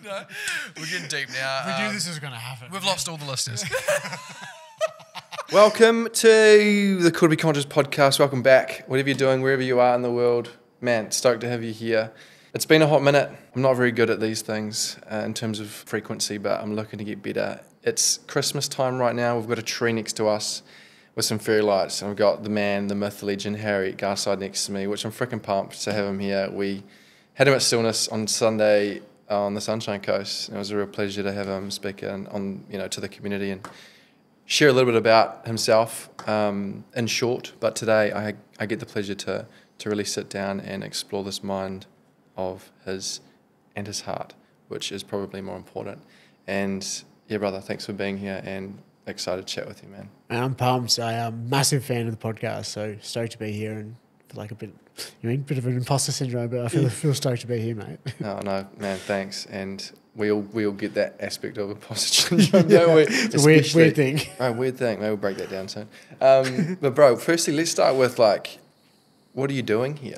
No, we're getting deep now. We knew this was going to happen. We've lost all the listeners. Welcome to the Could Be Conscious podcast. Welcome back. Whatever you're doing, wherever you are in the world, man, stoked to have you here. It's been a hot minute. I'm not very good at these things in terms of frequency, but I'm looking to get better. It's Christmas time right now. We've got a tree next to us with some fairy lights, and I've got the man, the myth, the legend, Harry Garside next to me, which I'm freaking pumped to have him here. We had him at Stillness on Sunday on the Sunshine Coast, and it was a real pleasure to have him speak on to the community and share a little bit about himself in short. But today I get the pleasure to really sit down and explore this mind of his and his heart, which is probably more important. And yeah, brother, thanks for being here and excited to chat with you, man. I'm pumped. I'm a massive fan of the podcast, so stoked to be here and feel like a bit of an imposter syndrome, but I feel stoked to be here, mate. No, man, thanks. And we all get that aspect of imposter syndrome. It's a weird thing. Oh, weird thing. Maybe we'll break that down soon. But bro, firstly, let's start with what are you doing here?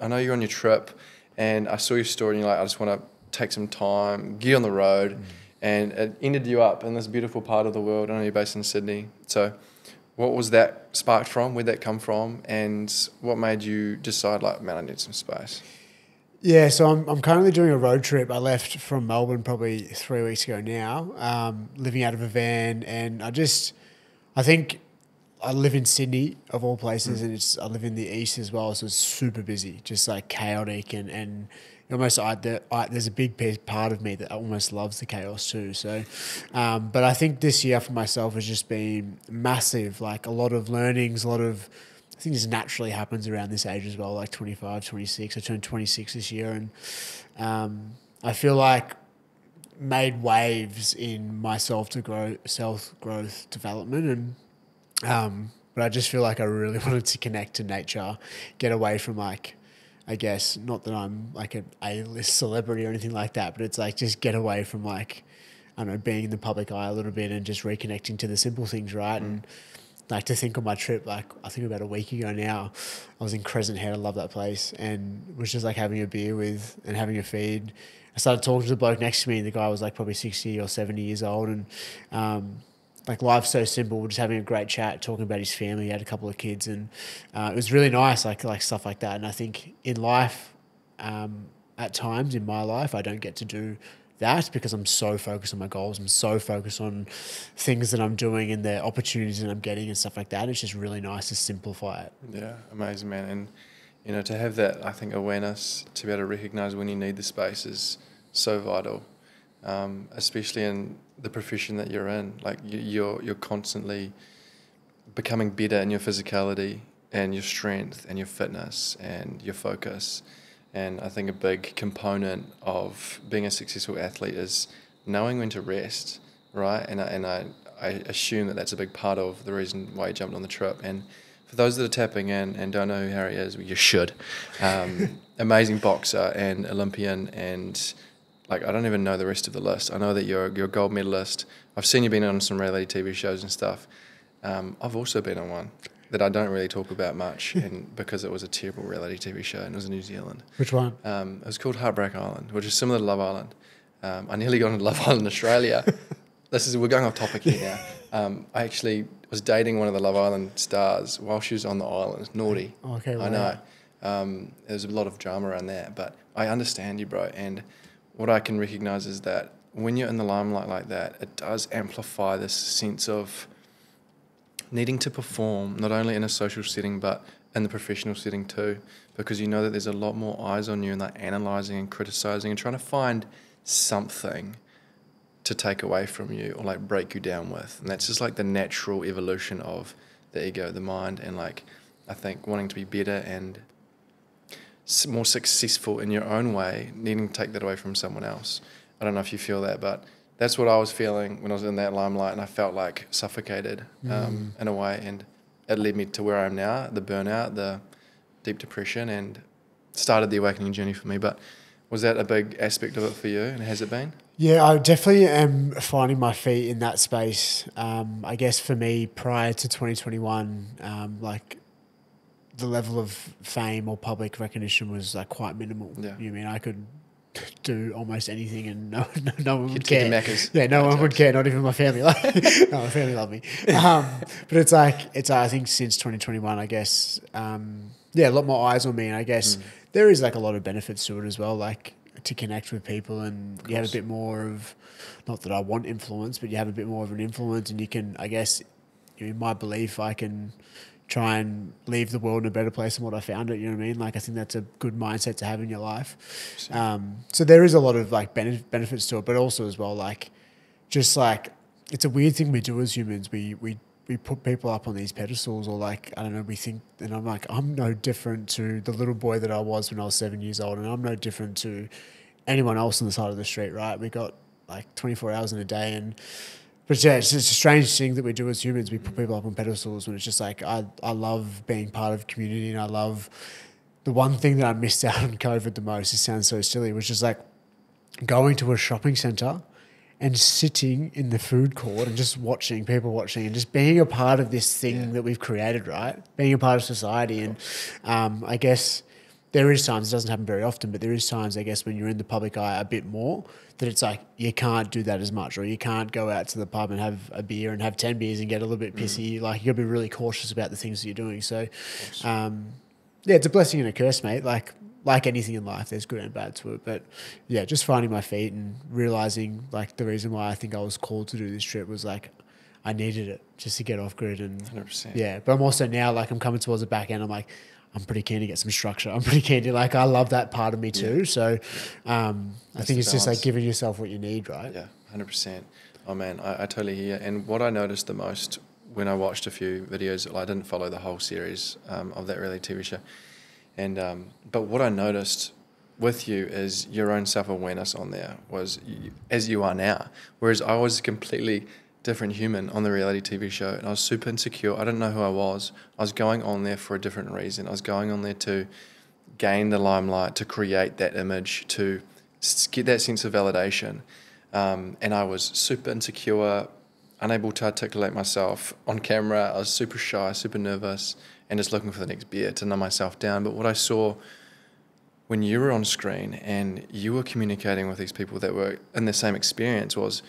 I know you're on your trip, and I saw your story, and you're like, I just want to take some time, get on the road, and it ended you up in this beautiful part of the world. I know you're based in Sydney, so what was that sparked from? Where'd that come from? And what made you decide, man, I need some space? Yeah, so I'm currently doing a road trip. I left from Melbourne probably 3 weeks ago now, living out of a van, and I think I live in Sydney of all places, and I live in the east as well, so it's super busy, just like chaotic, and almost there's a big part of me that almost loves the chaos too. So, but I think this year for myself has just been massive, like a lot of learnings, I think this naturally happens around this age as well, like 25, 26. I turned 26 this year, and I feel like made waves in my self-growth development, and but I just feel like I really wanted to connect to nature, get away from I guess, not that I'm like an A-list celebrity or anything like that, but it's like just get away from I don't know, being in the public eye a little bit and just reconnecting to the simple things, right? And to think on my trip, I think about a week ago now, I was in Crescent Head. I love that place, and was just having a beer with and having a feed. I started talking to the bloke next to me, and the guy was probably 60 or 70 years old, and life's so simple. We're just having a great chat, talking about his family. He had a couple of kids, and it was really nice, like stuff like that. And I think in life, at times in my life, I don't get to do that because I'm so focused on my goals. I'm so focused on things that I'm doing and the opportunities that I'm getting and stuff like that. It's just really nice to simplify it. Yeah, amazing, man. And to have that, I think, awareness, to be able to recognise when you need the space is so vital, especially in the profession that you're in. You're constantly becoming better in your physicality and your strength and your fitness and your focus. And I think a big component of being a successful athlete is knowing when to rest, right? And I assume that that's a big part of the reason why you jumped on the trip. And for those that are tapping in and don't know who Harry is, well, you should. Amazing boxer and Olympian, and I don't even know the rest of the list. I know that you're a gold medalist. I've seen you been on some reality TV shows and stuff. I've also been on one that I don't really talk about much, and because it was a terrible reality TV show, and it was in New Zealand. Which one? It was called Heartbreak Island, which is similar to Love Island. I nearly got into Love Island Australia. We're going off topic here now. I actually was dating one of the Love Island stars while she was on the island. Naughty. Okay, I know. There's a lot of drama around that, but I understand you, bro. And what I can recognise is that when you're in the limelight like that, it does amplify this sense of needing to perform, not only in a social setting, but in the professional setting too, because you know that there's a lot more eyes on you, and they're analysing and criticising and trying to find something to take away from you or break you down with. And that's just the natural evolution of the ego, the mind, and I think wanting to be better and more successful in your own way, needing to take that away from someone else. I don't know if you feel that, but that's what I was feeling when I was in that limelight, and I felt suffocated in a way, and it led me to where I am now, the burnout, the deep depression, and started the awakening journey for me. But was that a big aspect of it for you, and has it been? Yeah, I definitely am finding my feet in that space. I guess for me, prior to 2021, the level of fame or public recognition was quite minimal. Yeah. I could do almost anything, and no one would chicken care. Maccas. Yeah, no one would Jokes. care. Not even my family. Like, no, my family love me. But it's I think since 2021, I guess, a lot more eyes on me, and I guess there is like a lot of benefits to it as well, like to connect with people, and you have a bit more of, not that I want influence, but you have a bit more of an influence, and you can, I guess, in my belief, I can try and leave the world in a better place than what I found it. You know what I mean? Like, I think that's a good mindset to have in your life. So there is a lot of like benefits to it, but also as well, like, just like, it's a weird thing we do as humans. We put people up on these pedestals, or like, I don't know, we think, and I'm like, I'm no different to the little boy that I was when I was 7 years old, and I'm no different to anyone else on the side of the street, right? We got like 24 hours in a day, but yeah, it's just a strange thing that we do as humans. We put people up on pedestals when it's just like, I love being part of community, and I love the one thing that I missed out on COVID the most, it sounds so silly, was just like going to a shopping centre and sitting in the food court and just watching people watching, and just being a part of this thing that we've created, right? Being a part of society. And I guess there is times, it doesn't happen very often, but there is times, I guess, when you're in the public eye a bit more, that it's like you can't do that as much, or you can't go out to the pub and have a beer and have 10 beers and get a little bit pissy. Like, you got to be really cautious about the things that you're doing. So, it's a blessing and a curse, mate. Like anything in life, there's good and bad to it. But yeah, just finding my feet and realizing, like, the reason why I think I was called to do this trip was like, I needed it just to get off grid. And 100%. yeah, but I'm also now, like, I'm coming towards the back end. I'm like, I'm pretty keen to get some structure. I'm pretty keen to, like, I love that part of me too. So I think it's just like giving yourself what you need, right? Yeah, 100%. Oh man, I totally hear. And what I noticed the most when I watched a few videos, I didn't follow the whole series of that reality TV show. And but what I noticed with you is your own self-awareness on there was as you are now. Whereas I was a completely different human on the reality TV show, and I was super insecure. I didn't know who I was. I was going on there for a different reason. I was going on there to gain the limelight, to create that image, to get that sense of validation. And I was super insecure, unable to articulate myself on camera. I was super shy, super nervous, and just looking for the next beer to numb myself down. But what I saw when you were on screen and you were communicating with these people that were in the same experience was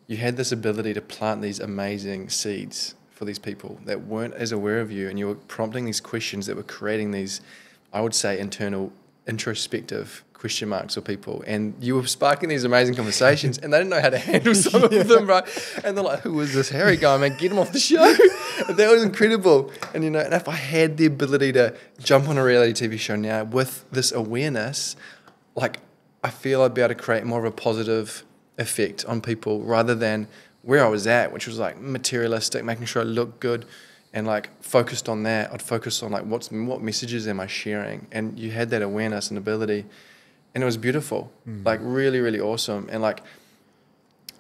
you had this ability to plant these amazing seeds for these people that weren't as aware of you, and you were prompting these questions that were creating these, I would say, internal, introspective question marks for people, and you were sparking these amazing conversations, and they didn't know how to handle some of them, right? And they're like, "Who is this Harry guy, man? Get him off the show!" And that was incredible. And and if I had the ability to jump on a reality TV show now with this awareness, like, I feel I'd be able to create more of a positive effect on people rather than where I was at, which was like materialistic, making sure I looked good, and like focused on that. I'd focus on like what messages am I sharing, and you had that awareness and ability. And it was beautiful, like really, really awesome. And like,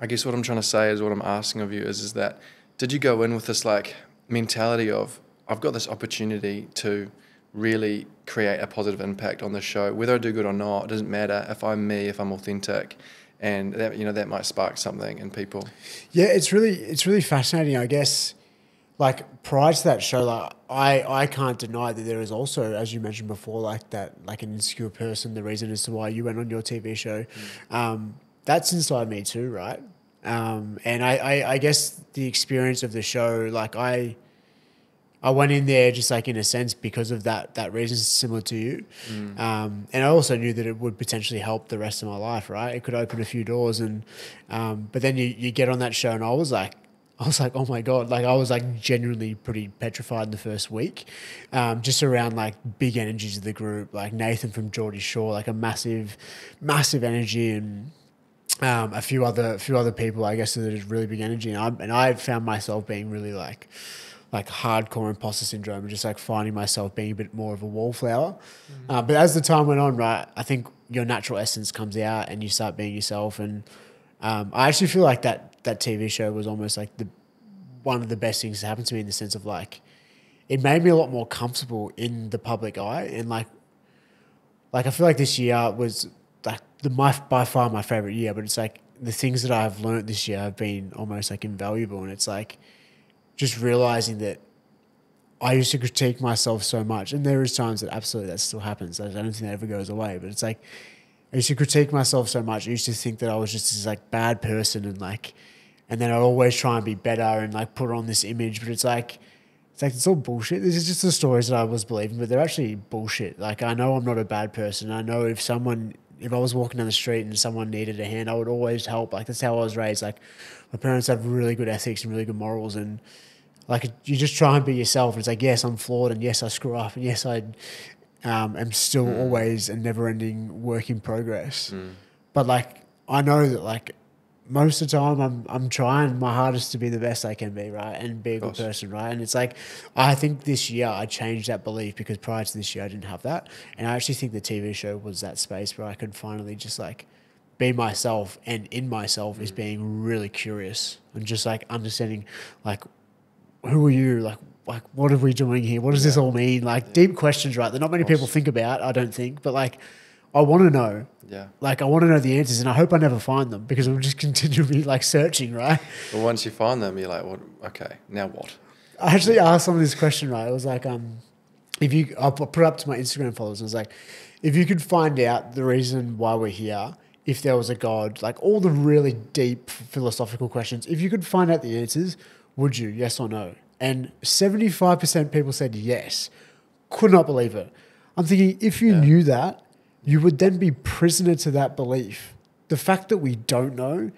I guess what I'm trying to say is what I'm asking of you is that, did you go in with this like mentality of, I've got this opportunity to really create a positive impact on the show, whether I do good or not, it doesn't matter if I'm me, if I'm authentic, and that, that might spark something in people. Yeah, it's really fascinating, I guess. Like, prior to that show, like, I can't deny that there is also, as you mentioned before, like that, like an insecure person, the reason as to why you went on your TV show. That's inside me too, right? And I guess the experience of the show, like, I went in there just like in a sense because of that reason, similar to you. And I also knew that it would potentially help the rest of my life, right? It could open a few doors. And but then you get on that show, and I was like, oh my God, like, I was like genuinely pretty petrified in the first week, just around like big energies of the group, like Nathan from Geordie Shore, like a massive energy, and a few other people, I guess, that is really big energy. And I found myself being really like hardcore imposter syndrome, and just like finding myself being a bit more of a wallflower. But as the time went on, right, I think your natural essence comes out and you start being yourself. And I actually feel like that TV show was almost like one of the best things that happened to me, in the sense of like, it made me a lot more comfortable in the public eye. And like I feel like this year was like by far my favorite year, but it's like the things that I've learned this year have been almost like invaluable. And it's like just realizing that I used to critique myself so much, and there is times that absolutely that still happens. I don't think that ever goes away, but it's like I used to critique myself so much. I used to think that I was just this like bad person and then I'd always try and be better and like put on this image. But it's all bullshit. This is just the stories that I was believing, but they're actually bullshit. Like I know I'm not a bad person. I know if I was walking down the street and someone needed a hand, I would always help. Like that's how I was raised. Like my parents have really good ethics and really good morals, and like you just try and be yourself. And it's like, yes, I'm flawed, and yes, I screw up, and yes, I am still always a never-ending work in progress. But like I know that like most of the time I'm trying my hardest to be the best I can be, right, and be a good person, right. And it's like I think this year I changed that belief because prior to this year I didn't have that, and I actually think the TV show was that space where I could finally just like be myself, and in myself is being really curious and just like understanding like who are you, like what are we doing here, what does this all mean, like deep questions, right, that not many people think about, I don't think, but like I want to know. Yeah. Like I want to know the answers, and I hope I never find them because I'm just continually like searching, right? But once you find them, you're like, "What? Okay, now what?" I actually asked someone this question, right? It was like, I'll put it up to my Instagram followers, and it was like, if you could find out the reason why we're here, if there was a God, like all the really deep philosophical questions, if you could find out the answers, would you? Yes or no? And 75% people said yes. Could not believe it. I'm thinking, if you knew that, you would then be prisoner to that belief. The fact that we don't know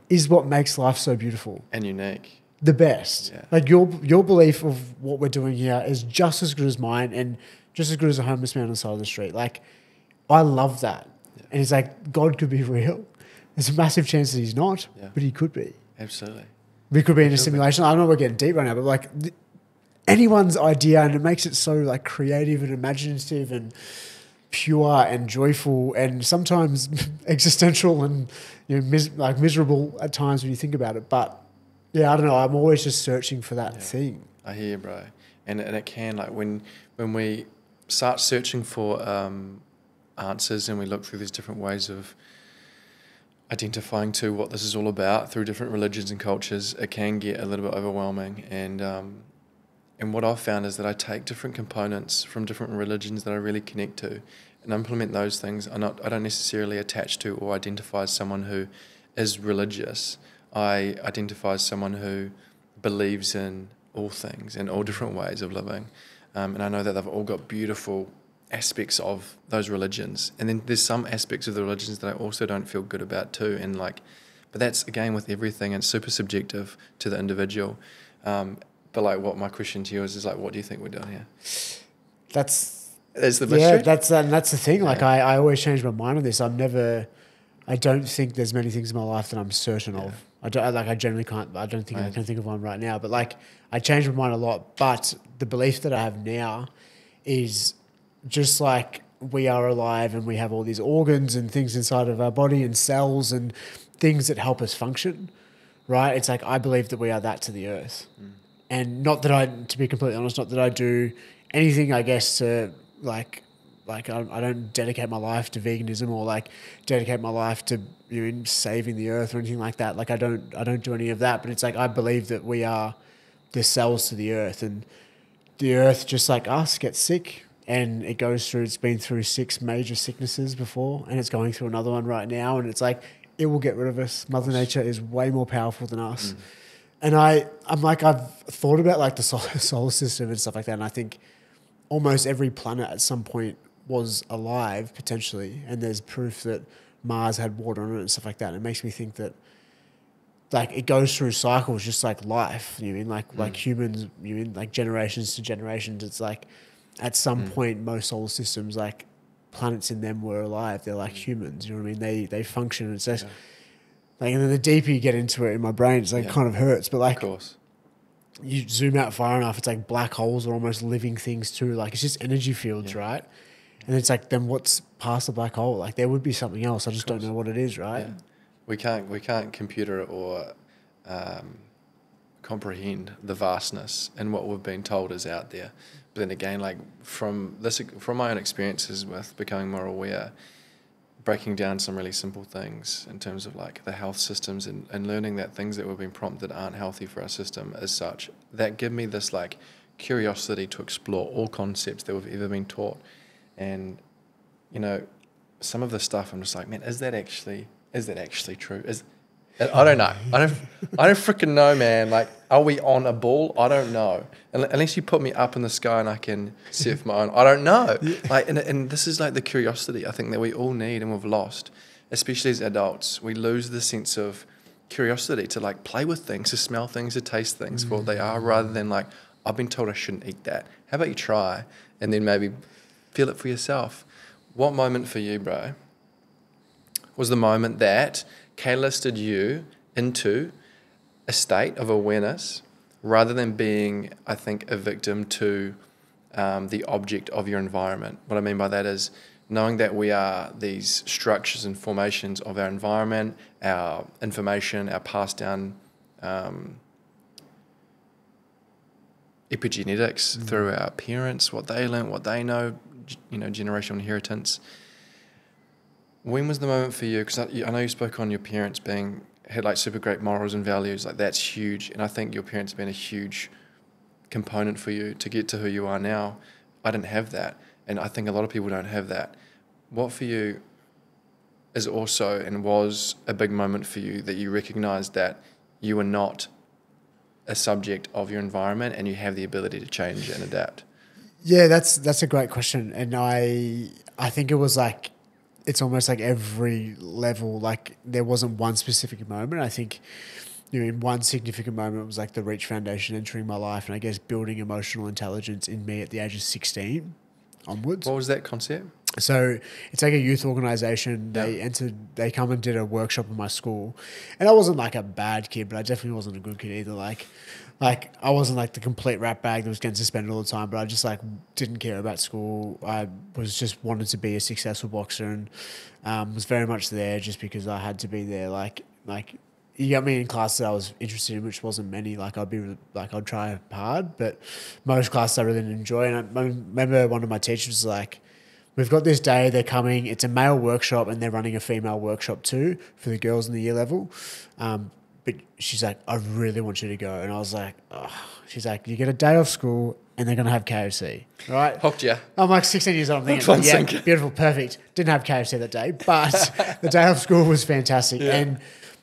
is what makes life so beautiful. And unique. The best. Yeah. Like your belief of what we're doing here is just as good as mine and just as good as a homeless man on the side of the street. Like, I love that. Yeah. And it's like, God could be real. There's a massive chance that he's not, but he could be. Absolutely. We could be in a simulation. I know we're getting deep right now, but like anyone's idea, and it makes it so like creative and imaginative and pure and joyful and sometimes existential and miserable at times when you think about it. But yeah, I don't know. I'm always just searching for that thing. I hear you, bro. And it can, like when we start searching for answers and we look through these different ways of identifying to what this is all about through different religions and cultures, it can get a little bit overwhelming. And what I've found is that I take different components from different religions that I really connect to and implement those things. I don't necessarily attach to or identify as someone who is religious. I identify as someone who believes in all things and all different ways of living. And I know that they've all got beautiful aspects of those religions. And then there's some aspects of the religions that I also don't feel good about too. And but that's again with everything, and it's super subjective to the individual. But like, what my question to you is like, what do you think we're doing here? That's the mystery. Yeah, that's the thing. Like I always change my mind on this. I don't think there's many things in my life that I'm certain of. I generally can't. I don't think I can think of one right now. But like, I change my mind a lot. But the belief that I have now is just like we are alive and we have all these organs and things inside of our body and cells and things that help us function, right? It's like I believe that we are that to the earth. And not that to be completely honest, not that I do anything, I guess, to like I don't dedicate my life to veganism or like dedicate my life to saving the earth or anything like that. Like I don't do any of that. But it's like I believe that we are the cells to the earth, and the earth, just like us, gets sick, and it's been through 6 major sicknesses before, and it's going through another one right now. And it's like it will get rid of us. Mother Nature is way more powerful than us. And I'm like, I've thought about like the solar system and stuff like that. And I think almost every planet at some point was alive potentially. And there's proof that Mars had water on it and stuff like that. And it makes me think that like it goes through cycles just like life. Like humans, like generations to generations. It's like at some point, most solar systems, like planets in them were alive. They're like humans, you know what I mean? They function. It's just, like, and then the deeper you get into it in my brain, it's like it kind of hurts. But like, of course, you zoom out far enough, it's like black holes are almost living things too. Like it's just energy fields, right? And it's like, then what's past the black hole? Like there would be something else. I just don't know what it is, right? Yeah. We can't computer or comprehend the vastness and what we've been told is out there. But then again, like from my own experiences with becoming more aware, breaking down some really simple things in terms of like the health systems and learning that things that we've been prompted aren't healthy for our system as such, that give me this like curiosity to explore all concepts that we've ever been taught. And, some of the stuff I'm just like, man, is that actually true? I don't know. I don't freaking know, man. Like, are we on a ball? I don't know. Unless you put me up in the sky and I can surf my own, I don't know. Like, and this is like the curiosity I think that we all need and we've lost, especially as adults. We lose the sense of curiosity to like play with things, to smell things, to taste things for what they are, rather than like, I've been told I shouldn't eat that. How about you try and then maybe feel it for yourself? What moment for you, bro, was the moment that catalysted you into a state of awareness rather than being, I think, a victim to the object of your environment? What I mean by that is knowing that we are these structures and formations of our environment, our information, our passed down epigenetics through our parents, what they learned, what they know, generational inheritance. When was the moment for you? Because I know you spoke on your parents had like super great morals and values. Like, that's huge. And I think your parents have been a huge component for you to get to who you are now. I didn't have that. And I think a lot of people don't have that. What for you is also and was a big moment for you that you recognized that you were not a subject of your environment and you have the ability to change and adapt? Yeah, that's a great question. And I think it was like, it's almost like every level, like there wasn't one specific moment. I think, in one significant moment, it was like the Reach Foundation entering my life and I guess building emotional intelligence in me at the age of 16 onwards. What was that concept? So it's like a youth organization. They come and did a workshop in my school, and I wasn't like a bad kid, but I definitely wasn't a good kid either. Like I wasn't like the complete rat bag that was getting suspended all the time, but I just like didn't care about school. I was just wanted to be a successful boxer and was very much there just because I had to be there. Like you got me in classes I was interested in, which wasn't many. Like I'd try hard, but most classes I really didn't enjoy. And I remember one of my teachers was like, we've got this day, they're coming, it's a male workshop and they're running a female workshop too for the girls in the year level. But she's like, I really want you to go. And I was like, oh. She's like, you get a day off school and they're going to have KFC, right? Hooked you. I'm like 16 years old. I'm thinking, beautiful, perfect. Didn't have KFC that day, but the day off school was fantastic. Yeah. And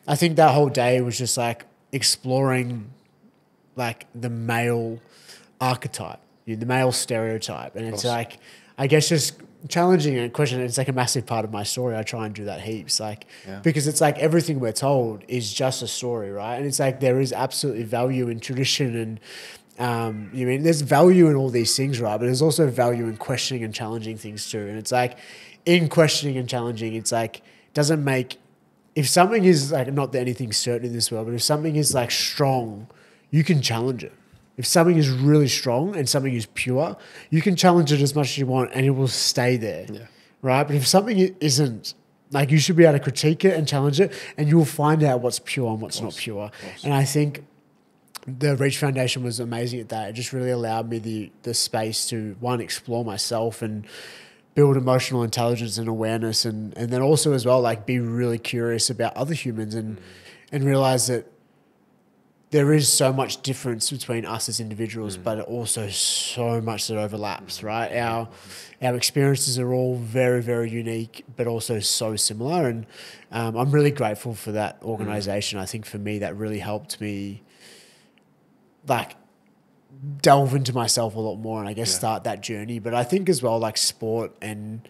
I think that whole day was just like exploring like the male archetype, the male stereotype. And it's like, I guess just challenging and questioning. It's like a massive part of my story. I try and do that heaps, because it's like everything we're told is just a story, right? And it's like there is absolutely value in tradition and there's value in all these things, right? But there's also value in questioning and challenging things too. And it's like in questioning and challenging, it's like doesn't make, if something is like, not that anything's certain in this world, but if something is like strong, you can challenge it. If something is really strong and something is pure, you can challenge it as much as you want and it will stay there, right? But if something isn't, like you should be able to critique it and challenge it and you will find out what's pure and what's not pure. And I think the Reach Foundation was amazing at that. It just really allowed me the space to, one, explore myself and build emotional intelligence and awareness and then also as well, like be really curious about other humans and realize that there is so much difference between us as individuals, but also so much that overlaps, right? Our experiences are all very, very unique, but also so similar. And I'm really grateful for that organization. I think for me, that really helped me like delve into myself a lot more and I guess start that journey. But I think as well, like sport and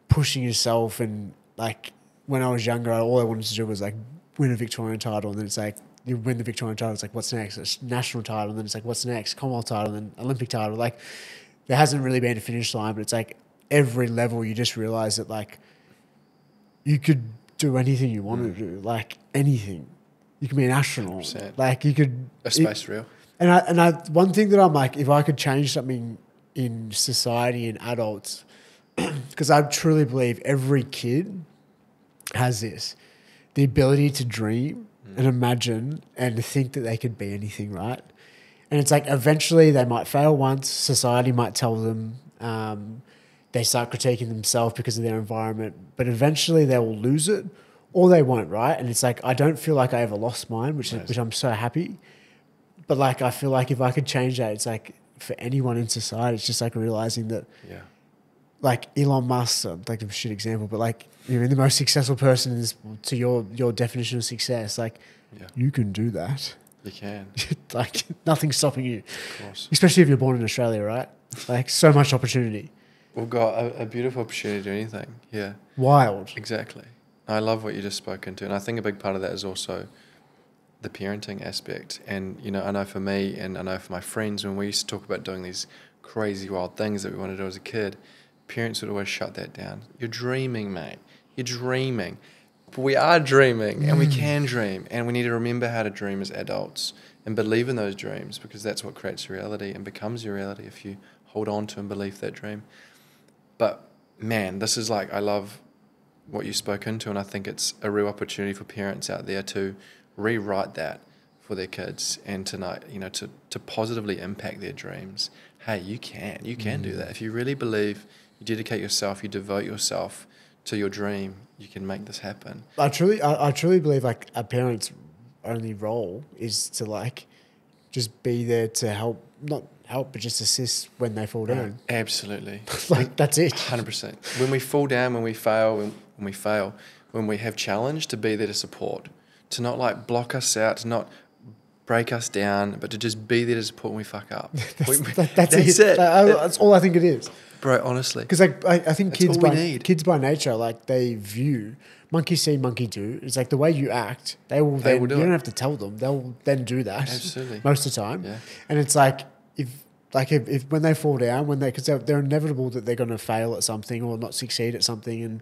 pushing yourself and like when I was younger, all I wanted to do was like win a Victorian title and then it's like, you win the Victorian title, it's like, what's next? It's national title, and then it's like, what's next? Commonwealth title, and then Olympic title. Like, there hasn't really been a finish line, but it's like every level you just realize that like you could do anything you want to do, like anything. You can be an astronaut, 100%. like you could a space reel. And I one thing that I'm like, if I could change something in society and adults, because I truly believe every kid has this, the ability to dream and imagine and think that they could be anything, right? And it's like eventually they might fail once, society might tell them, they start critiquing themselves because of their environment, but eventually they will lose it or they won't, right? And it's like, I don't feel like I ever lost mine, which I'm so happy. But like, I feel like if I could change that, it's like for anyone in society, it's just like realizing that like Elon Musk, like a shit example, but like you're the most successful person in this, to your definition of success. Like you can do that. You can. Like nothing's stopping you. Of course. Especially if you're born in Australia, right? Like so much opportunity. We've got a beautiful opportunity to do anything. Yeah. Wild. Exactly. I love what you just spoke into, and I think a big part of that is also the parenting aspect. And I know for me, and I know for my friends, when we used to talk about doing these crazy wild things that we wanted to do as a kid, parents would always shut that down. You're dreaming, mate. You're dreaming. But we are dreaming, and we can dream, and we need to remember how to dream as adults and believe in those dreams, because that's what creates reality and becomes your reality if you hold on to and believe that dream. But man, this is like, I love what you spoke into, and I think it's a real opportunity for parents out there to rewrite that for their kids, and to positively impact their dreams. Hey, you can do that. If you really believe, you dedicate yourself, you devote yourself to your dream, you can make this happen. I truly believe like a parent's only role is to like just be there to help, not help, but just assist when they fall down. Absolutely. Like that's it. 100%. When we fall down, when we fail, when we have challenge, to be there to support, to not like block us out, to not break us down, but to just be there to support when we fuck up. That's it. That's all I think it is. Bro, honestly. Because like I think That's kids by nature, like they view monkey see, monkey do. It's like the way you act, they will do you don't have to tell them. They'll then do that. Absolutely. Most of the time. Yeah. And it's like if when they fall down, because they're inevitable that they're going to fail at something or not succeed at something, and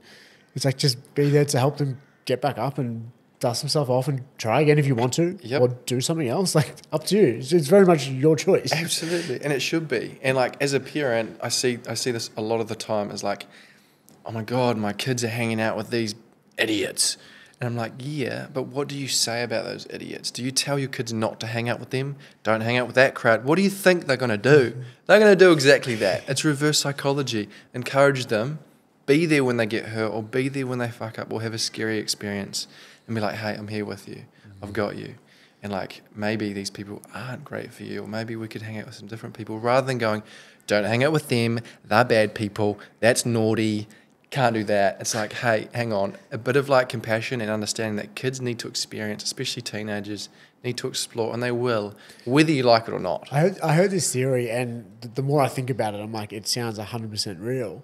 it's like just be there to help them get back up and dust themselves off and try again if you want to, or do something else. Like up to you. It's very much your choice. Absolutely, and it should be. And like as a parent, I see this a lot of the time as like, oh my God, my kids are hanging out with these idiots. And I'm like, yeah, but what do you say about those idiots? Do you tell your kids not to hang out with them? Don't hang out with that crowd. What do you think they're going to do? They're going to do exactly that. It's reverse psychology. Encourage them. Be there when they get hurt, or be there when they fuck up or have a scary experience, and be like, hey, I'm here with you. I've got you. And like, maybe these people aren't great for you, or maybe we could hang out with some different people, rather than going, don't hang out with them. They're bad people. That's naughty. Can't do that. It's like, hey, hang on. A bit of like compassion and understanding that kids need to experience, especially teenagers, need to explore, and they will, whether you like it or not. I heard this theory, and the more I think about it, I'm like, it sounds 100% real.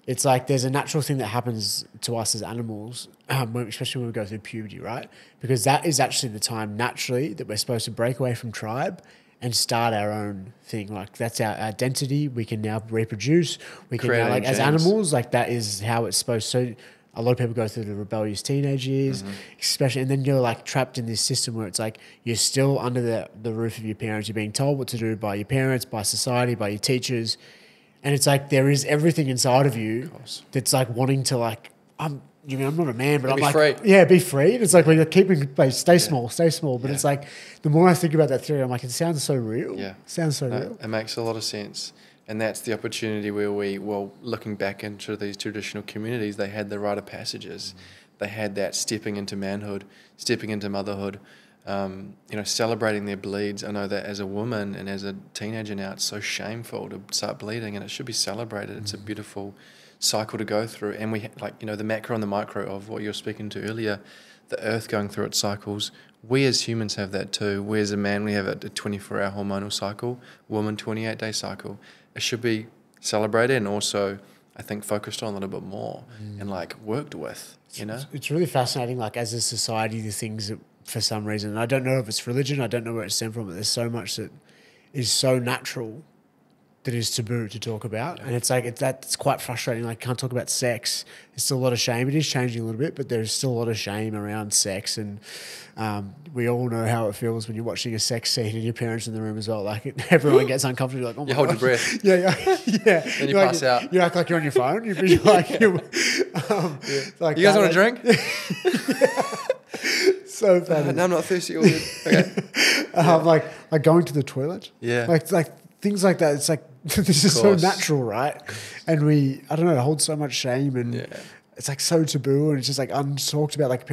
It's like there's a natural thing that happens to us as animals, especially when we go through puberty, right? Because that is actually the time naturally that we're supposed to break away from tribe and start our own thing. Like that's our identity. We can now reproduce. We can now, like as animals, like that is how it's supposed to. A lot of people go through the rebellious teenage years, especially, and then you're like trapped in this system where it's like you're still under the roof of your parents. You're being told what to do by your parents, by society, by your teachers. And it's like there is everything inside of you that's like wanting to like, I'm not a man, but I'm like, free. Yeah, be free. And it's like when you're keeping, stay small. But it's like, the more I think about that theory, I'm like, it sounds so real. Yeah. It sounds so real. It makes a lot of sense. And that's the opportunity where looking back into these traditional communities, they had the rite of passages. They had that stepping into manhood, stepping into motherhood, celebrating their bleeds. I know that as a woman and as a teenager now, it's so shameful to start bleeding, and it should be celebrated. It's a beautiful cycle to go through. And we the macro and the micro of what you were speaking to earlier, the earth going through its cycles. We as humans have that too. We as a man, we have a 24-hour hormonal cycle, woman 28-day cycle. It should be celebrated, and also I think focused on a little bit more and like worked with, It's really fascinating, like as a society, the things that for some reason, I don't know if it's religion, I don't know where it's stemmed from, but there's so much that is so natural that is taboo to talk about. And it's like, it's quite frustrating. Like, can't talk about sex. There's still a lot of shame. It is changing a little bit, but there's still a lot of shame around sex. And we all know how it feels when you're watching a sex scene and your parents in the room as well. Like, everyone gets uncomfortable. Like, oh my you hold gosh. your breath. Yeah. Then you pass out. You act like you're on your phone. Like, you guys want a drink? So funny. No, I'm not thirsty. All good. Okay. Like going to the toilet. Yeah. Like things like that. It's like, this is so natural, right? And I don't know, it holds so much shame, and it's like so taboo, and it's just like untalked about. Like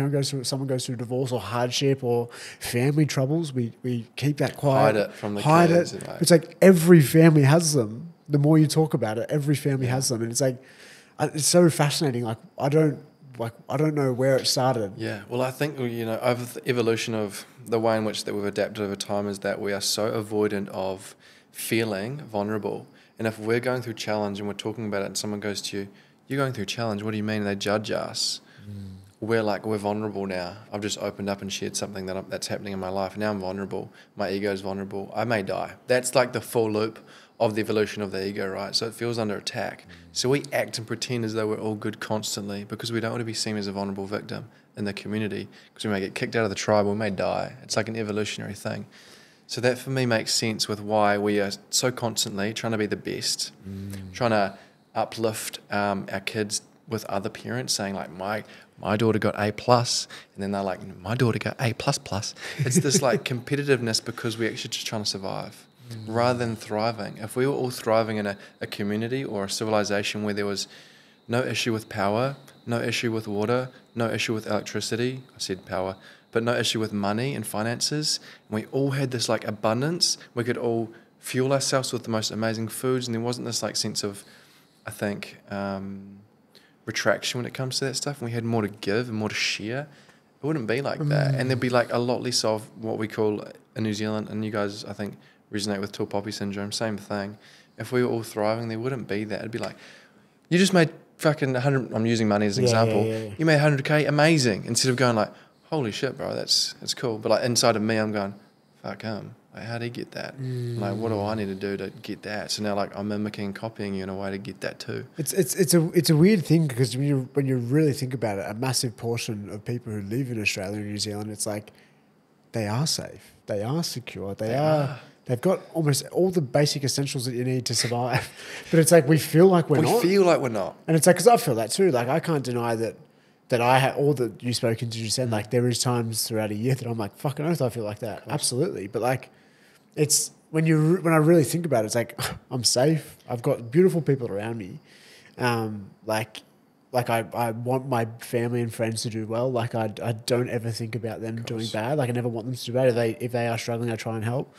someone goes through divorce or hardship or family troubles, we keep that quiet. Hide it from the kids. It's like every family has them. the more you talk about it, every family has them. And it's like, it's so fascinating. Like, I don't know where it started. Yeah, well, I think, you know, over the evolution of the way in which that we've adapted over time is that we are so avoidant of feeling vulnerable. And if we're going through challenge and we're talking about it and someone goes to you, you're going through challenge, what do you mean? And they judge us. We're vulnerable now. I've just opened up and shared something that's happening in my life. Now I'm vulnerable. My ego is vulnerable. I may die. That's like the full loop of the evolution of the ego, right? So it feels under attack. So we act and pretend as though we're all good constantly because we don't want to be seen as a vulnerable victim in the community because we may get kicked out of the tribe or we may die. It's like an evolutionary thing. So that for me makes sense with why we are so constantly trying to be the best, trying to uplift our kids with other parents saying like, my daughter got A+, and then they're like, my daughter got A++. It's this like competitiveness because we're actually just trying to survive rather than thriving. If we were all thriving in a community or a civilization where there was no issue with power, no issue with water, no issue with electricity, I said power, but no issue with money and finances, and we all had this like abundance, we could all fuel ourselves with the most amazing foods, and there wasn't this like sense of, I think, retraction when it comes to that stuff, and we had more to give and more to share, it wouldn't be like that. And there'd be like a lot less of what we call in New Zealand, and you guys I think resonate with tall poppy syndrome, same thing. If we were all thriving, there wouldn't be that. It'd be like, you just made fucking 100, I'm using money as an example, you made 100k, amazing, instead of going like, holy shit bro, that's cool. But like inside of me I'm going, fuck him. Like, how did he get that? Like, what do I need to do to get that? So now, like, I'm mimicking and copying you in a way to get that too. It's a weird thing because when you really think about it, a massive portion of people who live in Australia and New Zealand, it's like they are safe, they are secure, they've got almost all the basic essentials that you need to survive. But it's like we feel like we're not. We feel like we're not, and it's like because I feel that too. Like I can't deny that I have all that you spoken to. You said like there is times throughout a year that I'm like fucking oath I feel like that. Absolutely, but like. It's when I really think about it, it's like I'm safe. I've got beautiful people around me. Like I want my family and friends to do well. Like I don't ever think about them doing bad. Like I never want them to do bad. If they are struggling, I try and help.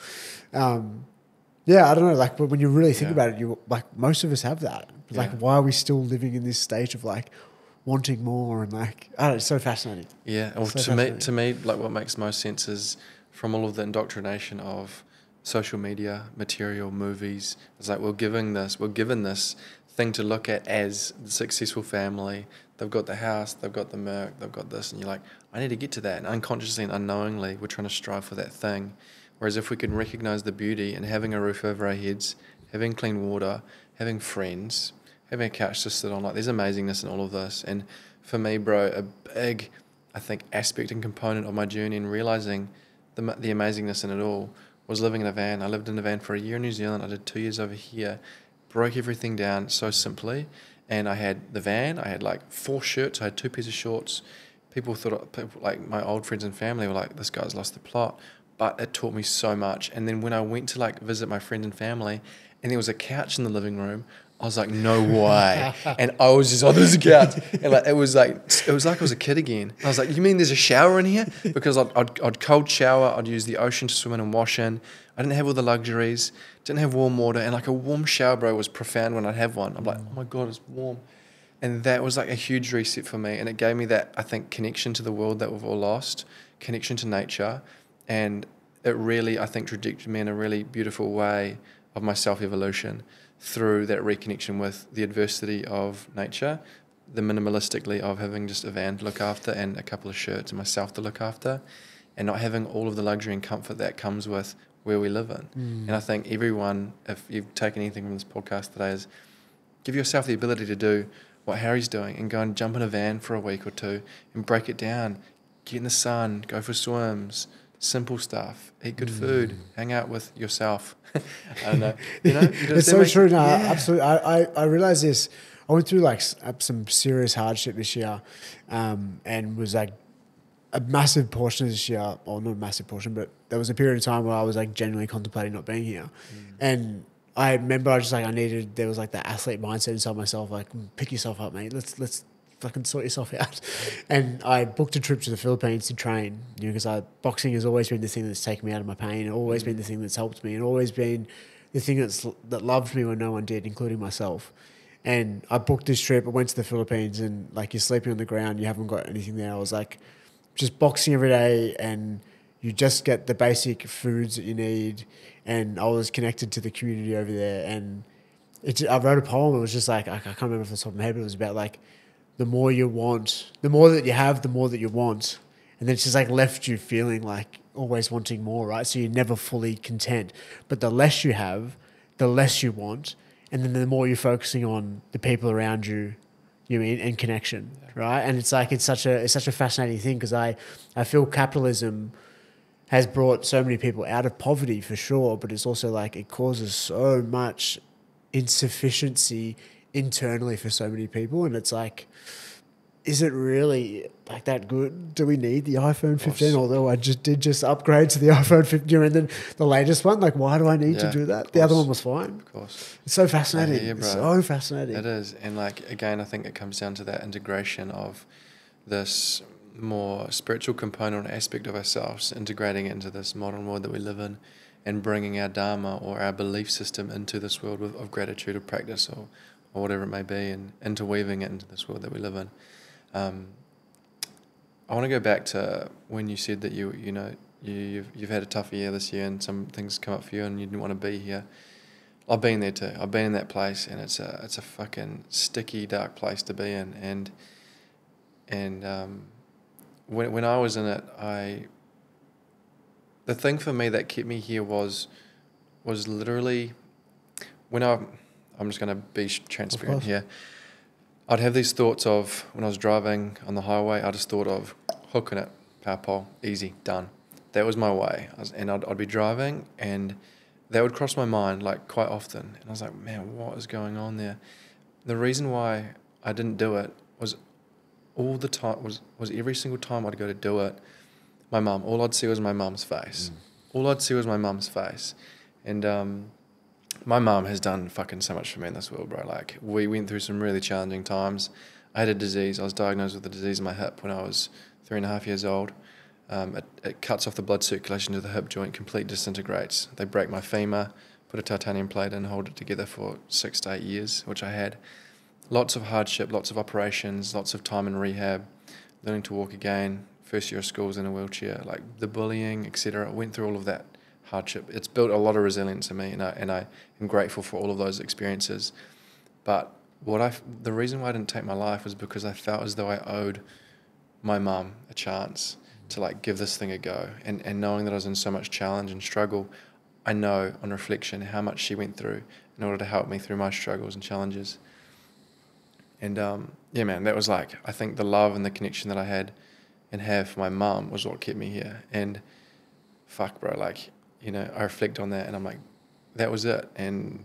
Yeah, I don't know. Like, but when you really think about it, you like most of us have that. Like, why are we still living in this stage of like wanting more and like I don't know, it's so fascinating. Yeah. Well, to me, like what makes most sense is from all of the indoctrination of social media, material, movies. It's like we're given this thing to look at as the successful family. They've got the house, they've got the Merc, they've got this, and you're like, I need to get to that. And unconsciously and unknowingly, we're trying to strive for that thing. Whereas if we can recognize the beauty in having a roof over our heads, having clean water, having friends, having a couch to sit on, like there's amazingness in all of this. And for me, bro, a big, I think, aspect and component of my journey and realizing the amazingness in it all was living in a van. I lived in a van for a year in New Zealand. I did 2 years over here, broke everything down so simply. And I had the van, I had like 4 shirts, I had 2 pairs of shorts. People like my old friends and family were like, this guy's lost the plot. But it taught me so much. And then when I went to like visit my friends and family and there was a couch in the living room, I was like, no way. And I was just, there's a couch. And like, it was like I was a kid again. I was like, you mean there's a shower in here? Because I'd cold shower, I'd use the ocean to swim in and wash in. I didn't have all the luxuries, didn't have warm water. And like a warm shower, bro, was profound when I'd have one. I'm like, oh my God, it's warm. And that was like a huge reset for me. And it gave me that, I think, connection to the world that we've all lost, connection to nature. And it really, I think, trajected me in a really beautiful way of my self-evolution through that reconnection with the adversity of nature, the minimalistically of having just a van to look after and a couple of shirts and myself to look after, and not having all of the luxury and comfort that comes with where we live in. And I think everyone, if you've taken anything from this podcast today, is give yourself the ability to do what Harry's doing and go and jump in a van for a week or two and break it down, get in the sun, go for swims, simple stuff, eat good food, hang out with yourself. I don't know. It's so true. No, absolutely. I realized this. I went through like some serious hardship this year, and was like a massive portion of this year, or not a massive portion, but there was a period of time where I was like genuinely contemplating not being here, and I remember there was like that athlete mindset inside myself, like pick yourself up, mate. Let's fucking sort yourself out. And I booked a trip to the Philippines to train, because boxing has always been the thing that's taken me out of my pain, and always been the thing that's helped me, and always been the thing that loved me when no one did, including myself. And I booked this trip. I went to the Philippines, and like you're sleeping on the ground, you haven't got anything there. I was like just boxing every day, and you just get the basic foods that you need. And I was connected to the community over there. And I wrote a poem. It was just like, I can't remember off the top of my head, but it was about like the more you want, the more that you have, the more that you want. And then it's just like left you feeling like always wanting more, right? So you're never fully content. But the less you have, the less you want. And then the more you're focusing on the people around you, you mean, and connection, right? And it's like, it's such a fascinating thing, because I feel capitalism has brought so many people out of poverty for sure, but it's also like it causes so much insufficiency internally for so many people. And it's like, is it really like that good? Do we need the iPhone 15? Although I did upgrade to the iPhone 15 and then the latest one. Like, why do I need to do that? The other one was fine. Of course. It's so fascinating. Yeah, It's so fascinating. It is. And like, again, I think it comes down to that integration of this more spiritual component or aspect of ourselves, integrating it into this modern world that we live in, and bringing our dharma or our belief system into this world of gratitude or practice or whatever it may be, and interweaving it into this world that we live in. I want to go back to when you said that you've had a tough year this year, and some things come up for you and you didn't want to be here. I've been there too. I've been in that place, and it's a fucking sticky, dark place to be in. And when I was in it, the thing for me that kept me here was literally I'm just going to be transparent here. I'd have these thoughts of, when I was driving on the highway, I just thought of hooking it, power pole, easy, done. That was my way. I'd be driving, and that would cross my mind like quite often. And I was like, man, what is going on there? The reason why I didn't do it was all the time, was every single time I'd go to do it, my mum, all I'd see was my mum's face. All I'd see was my mum's face. And my mum has done fucking so much for me in this world, bro. Like, we went through some really challenging times. I had a disease. I was diagnosed with a disease in my hip when I was 3.5 years old. It cuts off the blood circulation to the hip joint, completely disintegrates. They break my femur, put a titanium plate in, hold it together for 6 to 8 years, which I had. Lots of hardship, lots of operations, lots of time in rehab, learning to walk again, first year of school was in a wheelchair, like the bullying, etc. I went through all of that hardship. It's built a lot of resilience in me, and I am grateful for all of those experiences. But the reason why I didn't take my life was because I felt as though I owed my mum a chance to like give this thing a go. And knowing that I was in so much challenge and struggle, I know on reflection how much she went through in order to help me through my struggles and challenges. And yeah, man, that was like, I think the love and the connection that I had and have for my mum was what kept me here. And fuck, bro, like, you know, I reflect on that and I'm like, that was it. And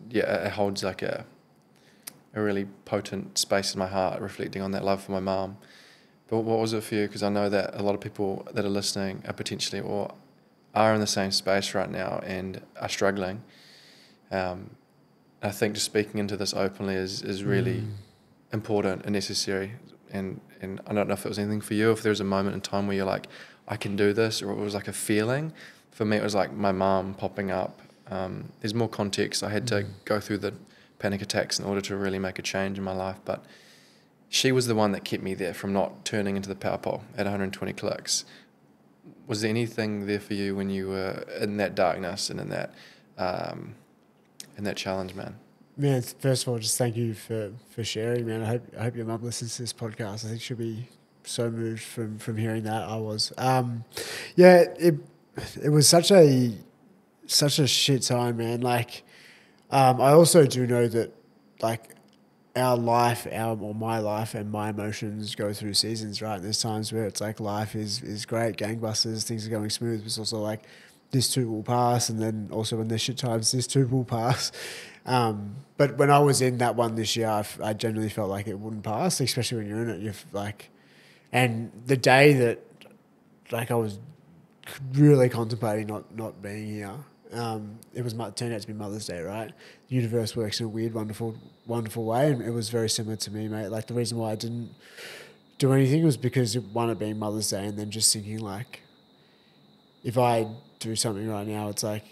yeah, it holds like a really potent space in my heart, reflecting on that love for my mum. But what was it for you? Because I know that a lot of people that are listening are potentially or are in the same space right now and are struggling. I think just speaking into this openly is really important and necessary. And I don't know if it was anything for you, if there was a moment in time where you're like, I can do this, or it was like a feeling. For me, it was like my mum popping up. There's more context. I had to go through the panic attacks in order to really make a change in my life. But she was the one that kept me there from not turning into the power pole at 120 clicks. Was there anything there for you when you were in that darkness and in that challenge, man? Man, first of all, just thank you for sharing, man. I hope your mum listens to this podcast. I think she'll be so moved from hearing that. I was. Yeah, it was such a shit time, man. Like, I also do know that, like, my life and my emotions go through seasons, right? And there's times where it's like life is great, gangbusters, things are going smooth. But it's also like this too will pass, and then also when there's shit times, this too will pass. But when I was in that one this year, I genuinely felt like it wouldn't pass, especially when you're in it. You're like, and the day that, like, I was really contemplating not being here. It turned out to be Mother's Day, right? The universe works in a weird, wonderful way, and it was very similar to me, mate. Like, the reason why I didn't do anything was because it being Mother's Day, and then just thinking like, if I do something right now, it's like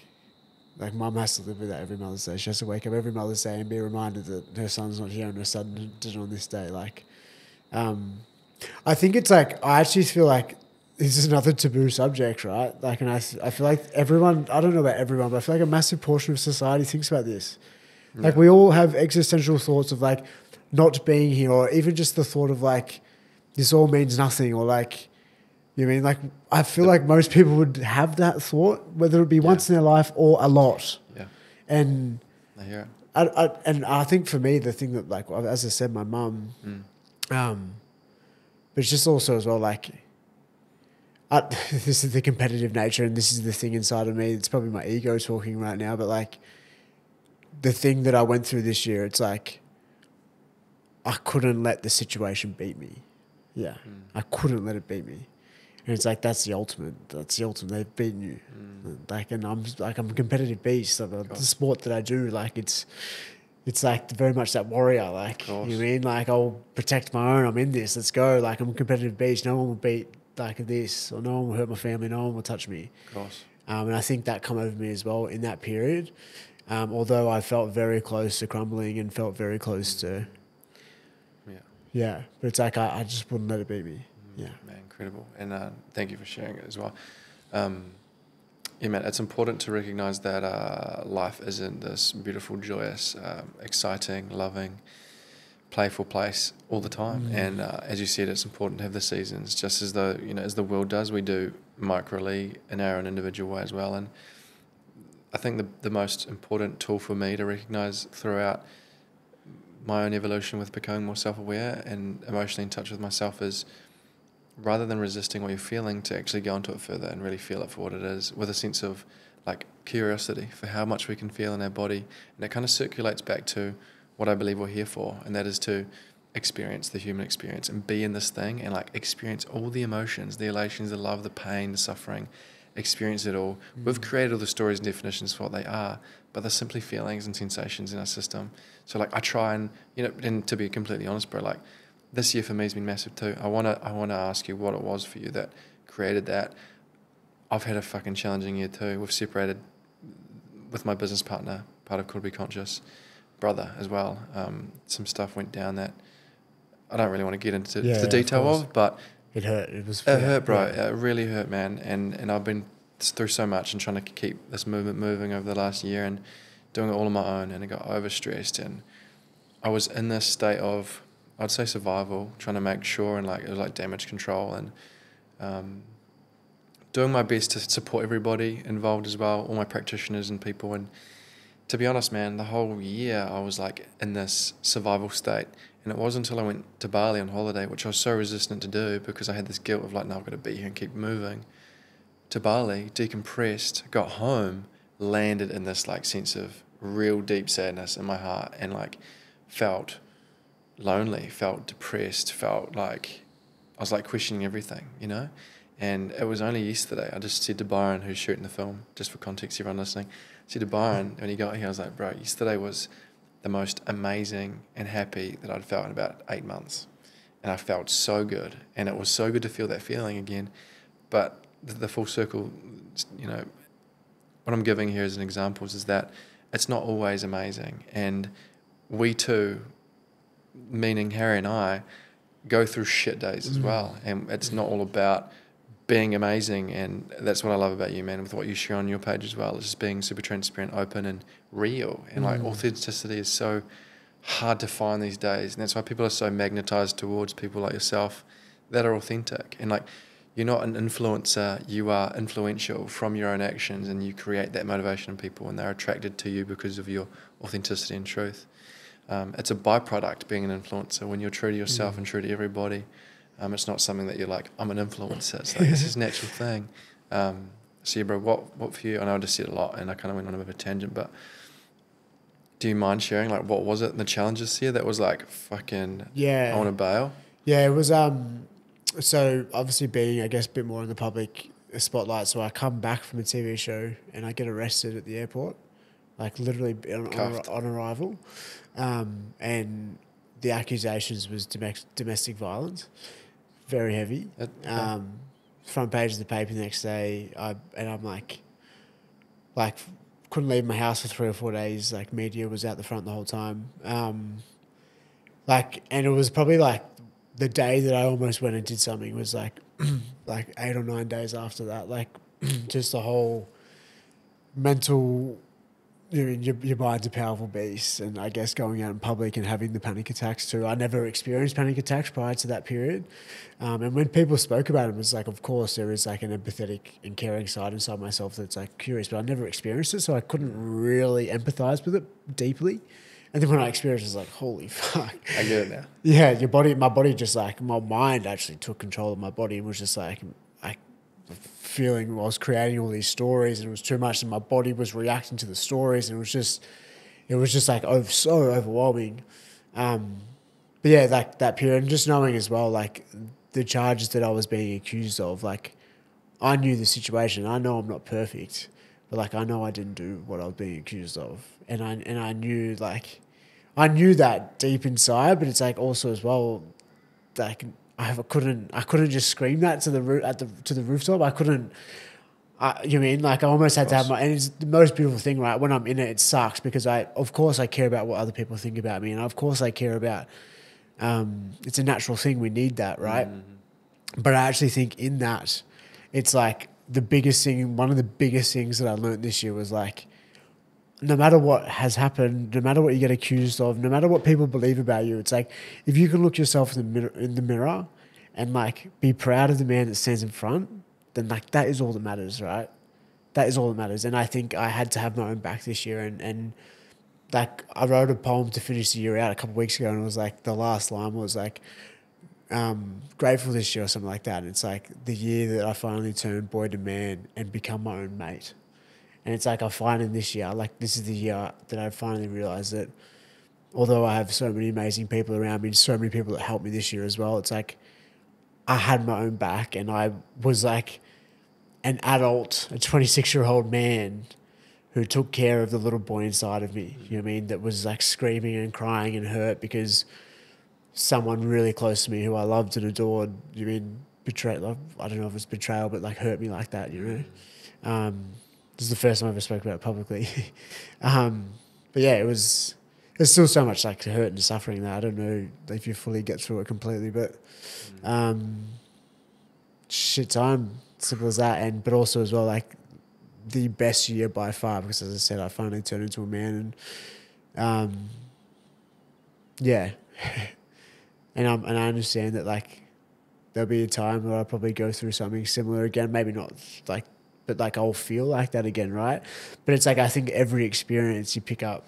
Like, mum has to live with that every Mother's Day. She has to wake up every Mother's Day and be reminded that her son's not here and her son did it on this day. Like, I think it's like, I actually feel like this is another taboo subject, right? Like, and I feel like everyone, I don't know about everyone, but I feel like a massive portion of society thinks about this. Like, we all have existential thoughts of like not being here, or even just the thought of like, this all means nothing, or like, you know what I mean? Like, I feel like most people would have that thought, whether it be once in their life or a lot. Yeah. And I hear it. I think for me, the thing that, like, as I said, my mum, but it's just also as well, like, this is the competitive nature, and this is the thing inside of me. It's probably my ego talking right now, but like, the thing that I went through this year, it's like, I couldn't let the situation beat me. Yeah. I couldn't let it beat me. And it's like, that's the ultimate. That's the ultimate. They've beaten you. Like, and I'm a competitive beast. Like, the sport that I do, like, it's like very much that warrior. Like, you know what I mean? Like, I'll protect my own. I'm in this. Let's go. Like, I'm a competitive beast. No one will beat like this, or no one will hurt my family. No one will touch me. Of course. And I think that come over me as well in that period. Although I felt very close to crumbling and felt very close to, but it's like, I just wouldn't let it beat me. Yeah. Man, incredible. And thank you for sharing it as well. Yeah, man, it's important to recognize that life isn't this beautiful, joyous, exciting, loving, playful place all the time. And as you said, it's important to have the seasons, just as though, you know, as the world does, we do microly in our own individual way as well. And I think the most important tool for me to recognize throughout my own evolution with becoming more self-aware and emotionally in touch with myself is, rather than resisting what you're feeling, to actually go into it further and really feel it for what it is, with a sense of like curiosity for how much we can feel in our body. And it kind of circulates back to what I believe we're here for, and that is to experience the human experience and be in this thing and like experience all the emotions, the elations, the love, the pain, the suffering, experience it all. We've created all the stories and definitions for what they are, but they're simply feelings and sensations in our system. So like, I try and, you know, and to be completely honest, bro, like, this year for me has been massive too. I wanna ask you what it was for you that created that. I've had a fucking challenging year too. We've separated with my business partner, part of Could Be Conscious, brother as well. Some stuff went down that I don't really want to get into the detail of, but it hurt. It hurt, bro. Yeah. It really hurt, man. And I've been through so much and trying to keep this movement moving over the last year and doing it all on my own, and I got overstressed, and I was in this state of, I'd say, survival, trying to make sure, and like, it was like damage control, and doing my best to support everybody involved as well, all my practitioners and people. And to be honest, man, the whole year I was like in this survival state. And it wasn't until I went to Bali on holiday, which I was so resistant to do because I had this guilt of like, no, I've got to be here and keep moving. To Bali, decompressed, got home, landed in this like sense of real deep sadness in my heart, and like felt lonely, felt depressed, felt like I was like questioning everything, you know? And it was only yesterday, I just said to Byron, who's shooting the film, just for context, everyone listening, I said to Byron, when he got here, I was like, bro, yesterday was the most amazing and happy that I'd felt in about 8 months. And I felt so good. And it was so good to feel that feeling again. But the full circle, you know, what I'm giving here as an example is that it's not always amazing. And we too, meaning Harry and I, go through shit days as well. And it's not all about being amazing. And that's what I love about you, man, with what you share on your page as well. It's just being super transparent, open and real. And like, authenticity is so hard to find these days. And that's why people are so magnetized towards people like yourself that are authentic. And like, you're not an influencer, you are influential from your own actions, and you create that motivation in people, and they're attracted to you because of your authenticity and truth. It's a byproduct being an influencer when you're true to yourself and true to everybody. It's not something that you're like, I'm an influencer. It's like, this is a natural thing. So yeah, bro, what for you? I know I just said a lot and I kind of went on a bit of a tangent, but do you mind sharing, like, what was it in the challenges here that was like, fucking, I want to bail? Yeah, it was, so obviously being, I guess, a bit more in the public spotlight. So I come back from a TV show and I get arrested at the airport, like literally on arrival. And the accusations was domestic violence. Very heavy. Front page of the paper the next day, I'm like couldn't leave my house for 3 or 4 days. Like media was out the front the whole time. And it was probably like the day that I almost went and did something was like, like 8 or 9 days after that. Like just the whole mental, your mind's a powerful beast. And I guess going out in public and having the panic attacks too. I never experienced panic attacks prior to that period. And when people spoke about it, it was like, of course, there is like an empathetic and caring side inside myself that's like curious, but I never experienced it. So I couldn't really empathize with it deeply. And then when I experienced it, I was like, holy fuck. I get it now. Yeah, my body just like, my mind actually took control of my body and was just like feeling I was creating all these stories and it was too much and my body was reacting to the stories and it was just like so overwhelming. But yeah, like that period and just knowing as well, like the charges that I was being accused of, like I knew the situation. I know I'm not perfect, but like I know I didn't do what I was being accused of. And I knew that deep inside, but it's like also as well, like I couldn't just scream that to the rooftop. I couldn't. You mean like I almost had to have and it's the most beautiful thing, right? When I'm in it, it sucks because of course I care about what other people think about me, and of course I care about. It's a natural thing. We need that, right? Mm-hmm. But I actually think in that, it's like the biggest thing. One of the biggest things that I learned this year was like, no matter what has happened, no matter what you get accused of, no matter what people believe about you, it's like if you can look yourself in the mirror and like be proud of the man that stands in front, then like that is all that matters, right? That is all that matters. And I think I had to have my own back this year and like I wrote a poem to finish the year out a couple of weeks ago and it was like the last line was like grateful this year or something like that. And it's like the year that I finally turned boy to man and become my own mate. And it's like I find in this year, like this is the year that I finally realised that although I have so many amazing people around me and so many people that helped me this year as well, it's like I had my own back and I was like an adult, a 26-year-old man who took care of the little boy inside of me, you know what I mean, that was like screaming and crying and hurt because someone really close to me who I loved and adored, you mean betrayed, like, I don't know if it's betrayal, but like hurt me like that, you know. This is the first time I ever spoke about it publicly. But yeah, there's still so much like hurt and suffering that I don't know if you fully get through it completely, but shit time, simple as that. But also as well, like the best year by far, because as I said, I finally turned into a man and yeah. and I understand that like there'll be a time where I'll probably go through something similar again, maybe not like, but like I'll feel like that again, right? But it's like I think every experience you pick up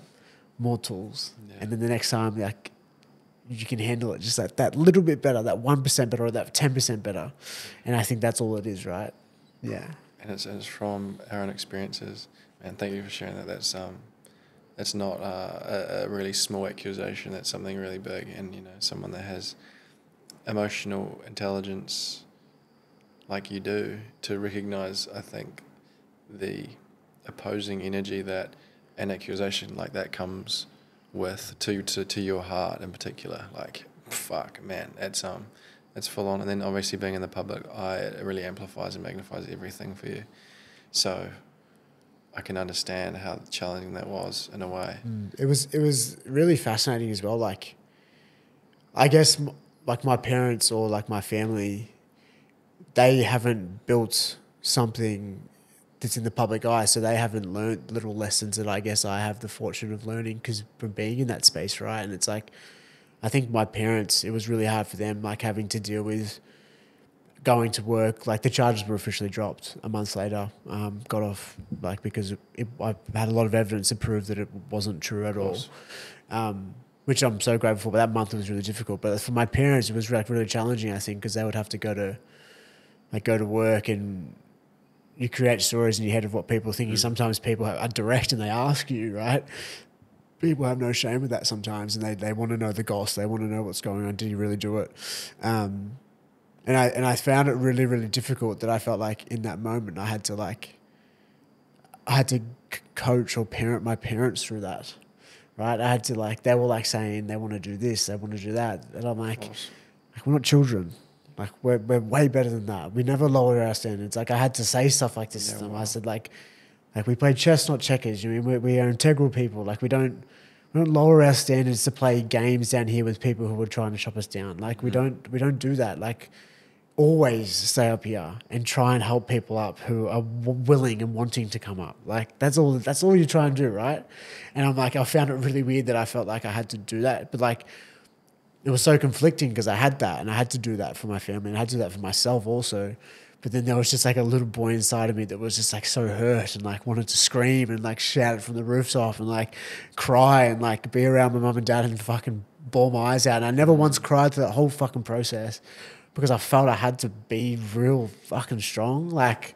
more tools, and then the next time like you can handle it just like that little bit better, that 1% better, or that 10% better, and I think that's all it is, right? Yeah. And it's from our own experiences, and thank you for sharing that. That's not a really small accusation. That's something really big, and you know, someone that has emotional intelligence like you do, to recognise, I think, the opposing energy that an accusation like that comes with to your heart in particular. Like, fuck, man, it's full on. And then obviously being in the public eye, it really amplifies and magnifies everything for you. So I can understand how challenging that was in a way. It was really fascinating as well. Like, I guess like my parents or like my family, they haven't built something that's in the public eye, so they haven't learned little lessons that I guess I have the fortune of learning because from being in that space, right? And it's like, I think my parents, it was really hard for them, like having to deal with going to work. Like the charges were officially dropped a month later, got off like because I had a lot of evidence to prove that it wasn't true at all. Which I'm so grateful for. But that month was really difficult. But for my parents, it was like really challenging, I think, because they would have to go to work and you create stories in your head of what people are thinking. Sometimes people are direct and they ask you, right? People have no shame with that sometimes, and they want to know the goss. They want to know what's going on. Did you really do it? And I found it really, really difficult that I felt like in that moment I had to coach or parent my parents through that, right? I had to they were like saying they want to do this, they want to do that. And I'm like we're not children. Like we're way better than that. We never lower our standards. Like I had to say stuff like this to them. I said like, Like we play chess, not checkers. You mean we are integral people. Like we don't lower our standards to play games down here with people who are trying to shop us down. Like we don't do that. Like always stay up here and try and help people up who are willing and wanting to come up. Like that's all you try and do, right? And I'm like, I found it really weird that I felt like I had to do that, but like it was so conflicting because I had that and I had to do that for my family and I had to do that for myself also. But then there was just like a little boy inside of me that was just like so hurt and like wanted to scream and like shout it from the rooftops and like cry and like be around my mum and dad and fucking bawl my eyes out. And I never once cried through that whole fucking process because I felt I had to be real fucking strong. Like,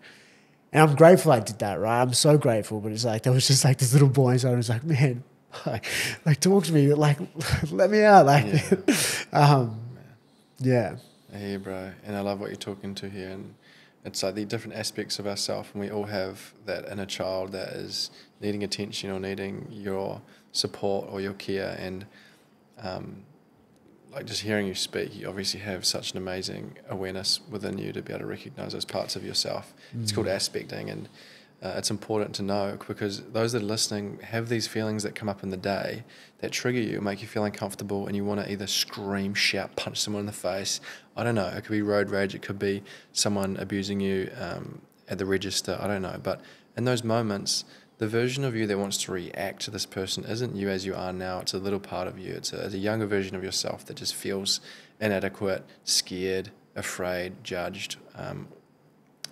and I'm grateful I did that, right? I'm so grateful. But it's like, there was just like this little boy inside. I was like, man, like talk to me, like let me out. Like, yeah. I hear you, bro. And I love what you're talking to here. And it's like the different aspects of ourselves, and we all have that inner child that is needing attention or needing your support or your care. And like just hearing you speak, you obviously have such an amazing awareness within you to be able to recognize those parts of yourself. It's called aspecting, and it's important to know because those that are listening have these feelings that come up in the day that trigger you, make you feel uncomfortable, and you want to either scream, shout, punch someone in the face. I don't know. It could be road rage. It could be someone abusing you at the register. I don't know. But in those moments, the version of you that wants to react to this person isn't you as you are now. It's a little part of you. It's a younger version of yourself that just feels inadequate, scared, afraid, judged,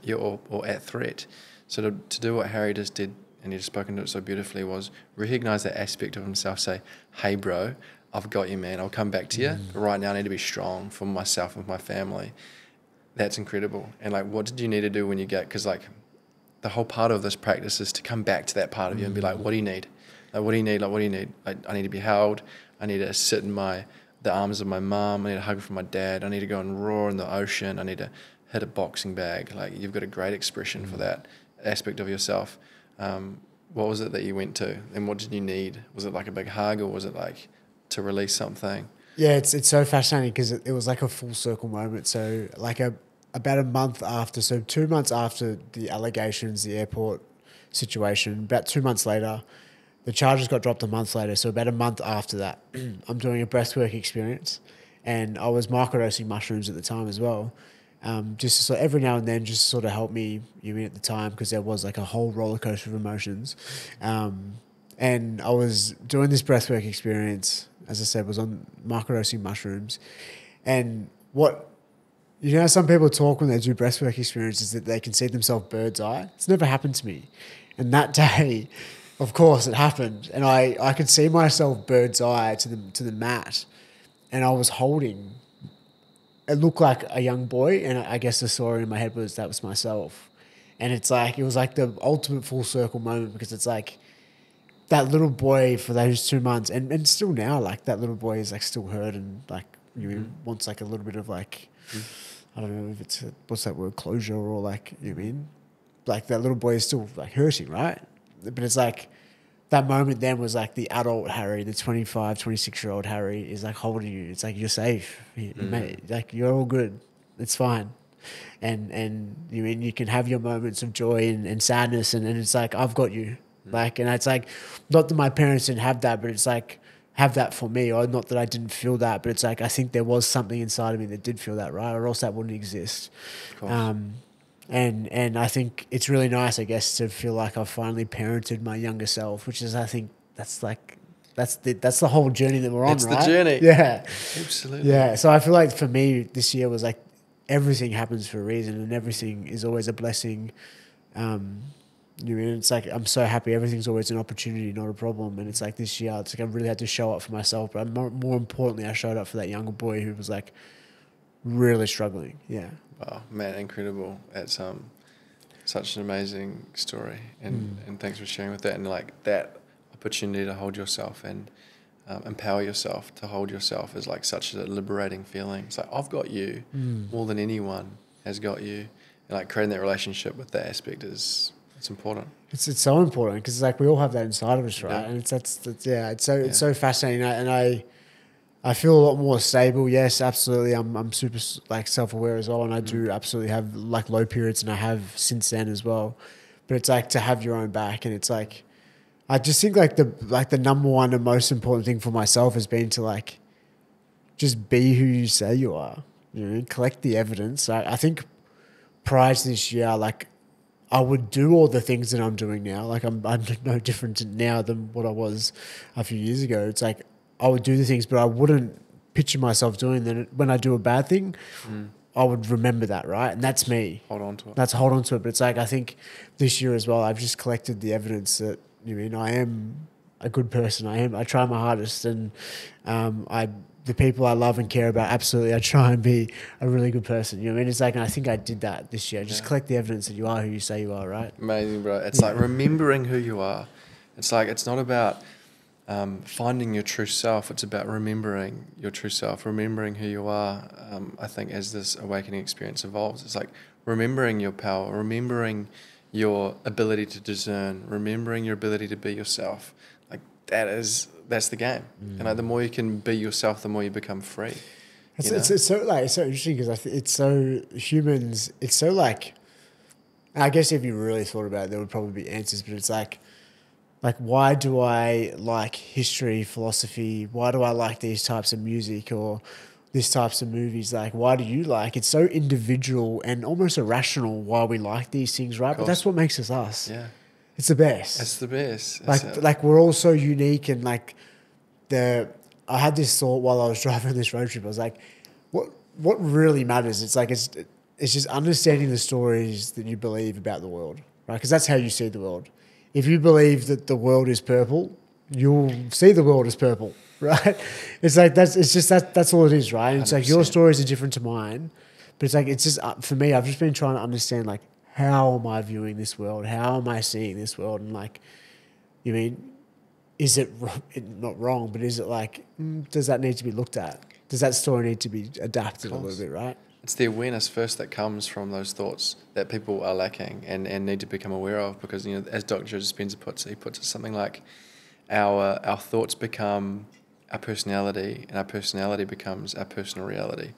or at threat. So to do what Harry just did, and he's spoken to it so beautifully, was recognize that aspect of himself, say, hey, bro, I've got you, man. I'll come back to you. But right now I need to be strong for myself and my family. That's incredible. And, like, what did you need to do when you get, because, like, the whole part of this practice is to come back to that part of you and be like, what do you need? Like, what do you need? Like, what do you need? I need to be held. I need to sit in the arms of my mum. I need a hug from my dad. I need to go and roar in the ocean. I need to hit a boxing bag. Like, you've got a great expression for that aspect of yourself. What was it that you went to, and what did you need? Was it like a big hug, or was it like to release something? Yeah, it's so fascinating because it was like a full circle moment. So like about a month after, so 2 months after the allegations, the airport situation, about 2 months later, the charges got dropped a month later. So about a month after that, I'm doing a breathwork experience, and I was microdosing mushrooms at the time as well. Just so every now and then, just sort of help me, at the time, because there was like a whole roller coaster of emotions. And I was doing this breathwork experience, as I said, was on microdosing mushrooms. And some people talk when they do breathwork experiences that they can see themselves bird's eye. It's never happened to me. And that day, of course, it happened. And I could see myself bird's eye to the mat. And I was holding, it looked like a young boy. And I guess the story in my head was that was myself. And it's like, it was like the ultimate full circle moment, because it's like that little boy for those 2 months, and still now, like that little boy is like still hurt and like wants like a little bit of like, I don't know if it's what's that word, closure, or like, like that little boy is still like hurting, right? But it's like that moment then was like the adult Harry, the 25, 26-year-old Harry is like holding you. It's like, you're safe, mate. Like, you're all good. It's fine. And you can have your moments of joy and sadness, and it's like, I've got you. Like, and it's like, not that my parents didn't have that, but it's like, have that for me, or not that I didn't feel that, but it's like, I think there was something inside of me that did feel that, right? Or else that wouldn't exist. Of course. And I think it's really nice, I guess, to feel like I've finally parented my younger self, which is, I think that's the whole journey that we're on, right? That's the journey. Yeah. Absolutely. Yeah. So I feel like for me, this year was like, everything happens for a reason, and everything is always a blessing. It's like, I'm so happy. Everything's always an opportunity, not a problem. And it's like this year, it's like I really had to show up for myself. But more importantly, I showed up for that younger boy who was like really struggling. Yeah. Wow, man, incredible. It's such an amazing story. And thanks for sharing with that. And like that opportunity to hold yourself and empower yourself to hold yourself is like such a liberating feeling. It's like, I've got you more than anyone has got you. And like creating that relationship with that aspect it's important. It's so important, because it's like we all have that inside of us, right? Yeah. And it's so fascinating. And I feel a lot more stable. Yes, absolutely. I'm super like self-aware as well, and I do absolutely have like low periods, and I have since then as well. but it's like to have your own back. And it's like, I just think like the number one and most important thing for myself has been to like just be who you say you are, you know, collect the evidence. I think prior to this year, like I would do all the things that I'm doing now. Like I'm no different now than what I was a few years ago. It's like I would do the things, but I wouldn't picture myself doing them. When I do a bad thing, I would remember that, right? And that's me. Hold on to it. That's hold on to it. But it's like I think this year as well, I've just collected the evidence that, you mean, I am a good person. I try my hardest, and the people I love and care about, absolutely, I try and be a really good person. You know what I mean? It's like, and I think I did that this year. Just collect the evidence that you are who you say you are, right? Amazing, bro. It's like remembering who you are. It's like, it's not about finding your true self. It's about remembering your true self, remembering who you are. I think as this awakening experience evolves, it's like remembering your power, remembering your ability to discern, remembering your ability to be yourself. Like that's the game. And like, the more you can be yourself, the more you become free. It's so interesting because it's so humans. It's so like, I guess if you really thought about it, there would probably be answers. But it's like why do I like history, philosophy? Why do I like these types of music or these types of movies? Like, why do you like? It's so individual and almost irrational why we like these things, right? But that's what makes us us. Yeah. It's the best. It's the best. Like we're all so unique, and like I had this thought while I was driving this road trip. I was like, what really matters? It's like it's just understanding the stories that you believe about the world, right? Because that's how you see the world. If you believe that the world is purple, you'll see the world as purple, right? It's like that's all it is, right? And it's 100%. like your stories are different to mine, but it's like it's just for me. I've just been trying to understand like, how am I viewing this world? How am I seeing this world? And like, you mean, is it not wrong, but is it like, does that need to be looked at? Does that story need to be adapted a little bit, right? It's the awareness first that comes from those thoughts that people are lacking and need to become aware of, because, you know, as Dr. Joe Dispenza puts it something like our thoughts become our personality, and our personality becomes our personal reality.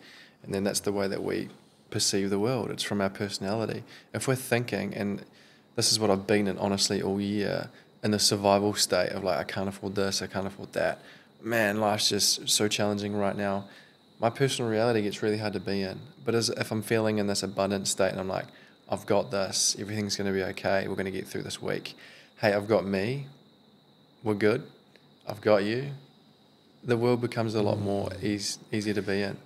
And then that's the way that we perceive the world. It's from our personality. If we're thinking, and this is what I've been in honestly all year, in the survival state of like, I can't afford this, I can't afford that. Man, life's just so challenging right now. My personal reality gets really hard to be in. But if I'm feeling in this abundant state and I'm like, I've got this, everything's going to be okay, we're going to get through this week. Hey, I've got me, we're good, I've got you. The world becomes a lot more easier to be in.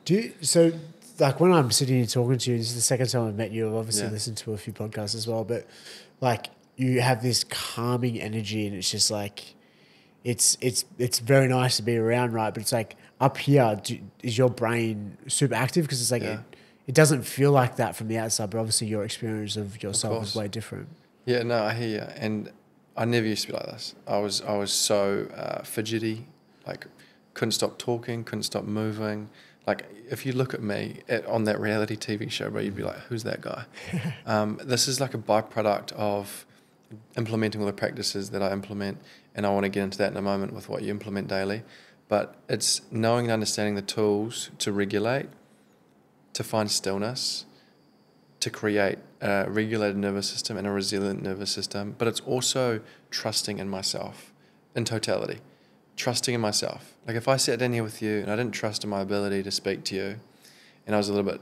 So like when I'm sitting here talking to you, this is the second time I've met you. I've obviously listened to a few podcasts as well, but like you have this calming energy, and it's just like, it's very nice to be around, right? But it's like up here, is your brain super active? Because it's like, it doesn't feel like that from the outside, but obviously your experience of yourself is way different. Yeah, no, I hear you. And I never used to be like this. I was so fidgety, like couldn't stop talking, couldn't stop moving. Like, if you look at me on that reality TV show, bro, you'd be like, who's that guy? This is like a byproduct of implementing all the practices that I implement, and I want to get into that in a moment with what you implement daily. But it's knowing and understanding the tools to regulate, to find stillness, to create a regulated nervous system and a resilient nervous system. But it's also trusting in myself in totality. Trusting in myself. Like, if I sat down here with you and I didn't trust in my ability to speak to you, and I was a little bit,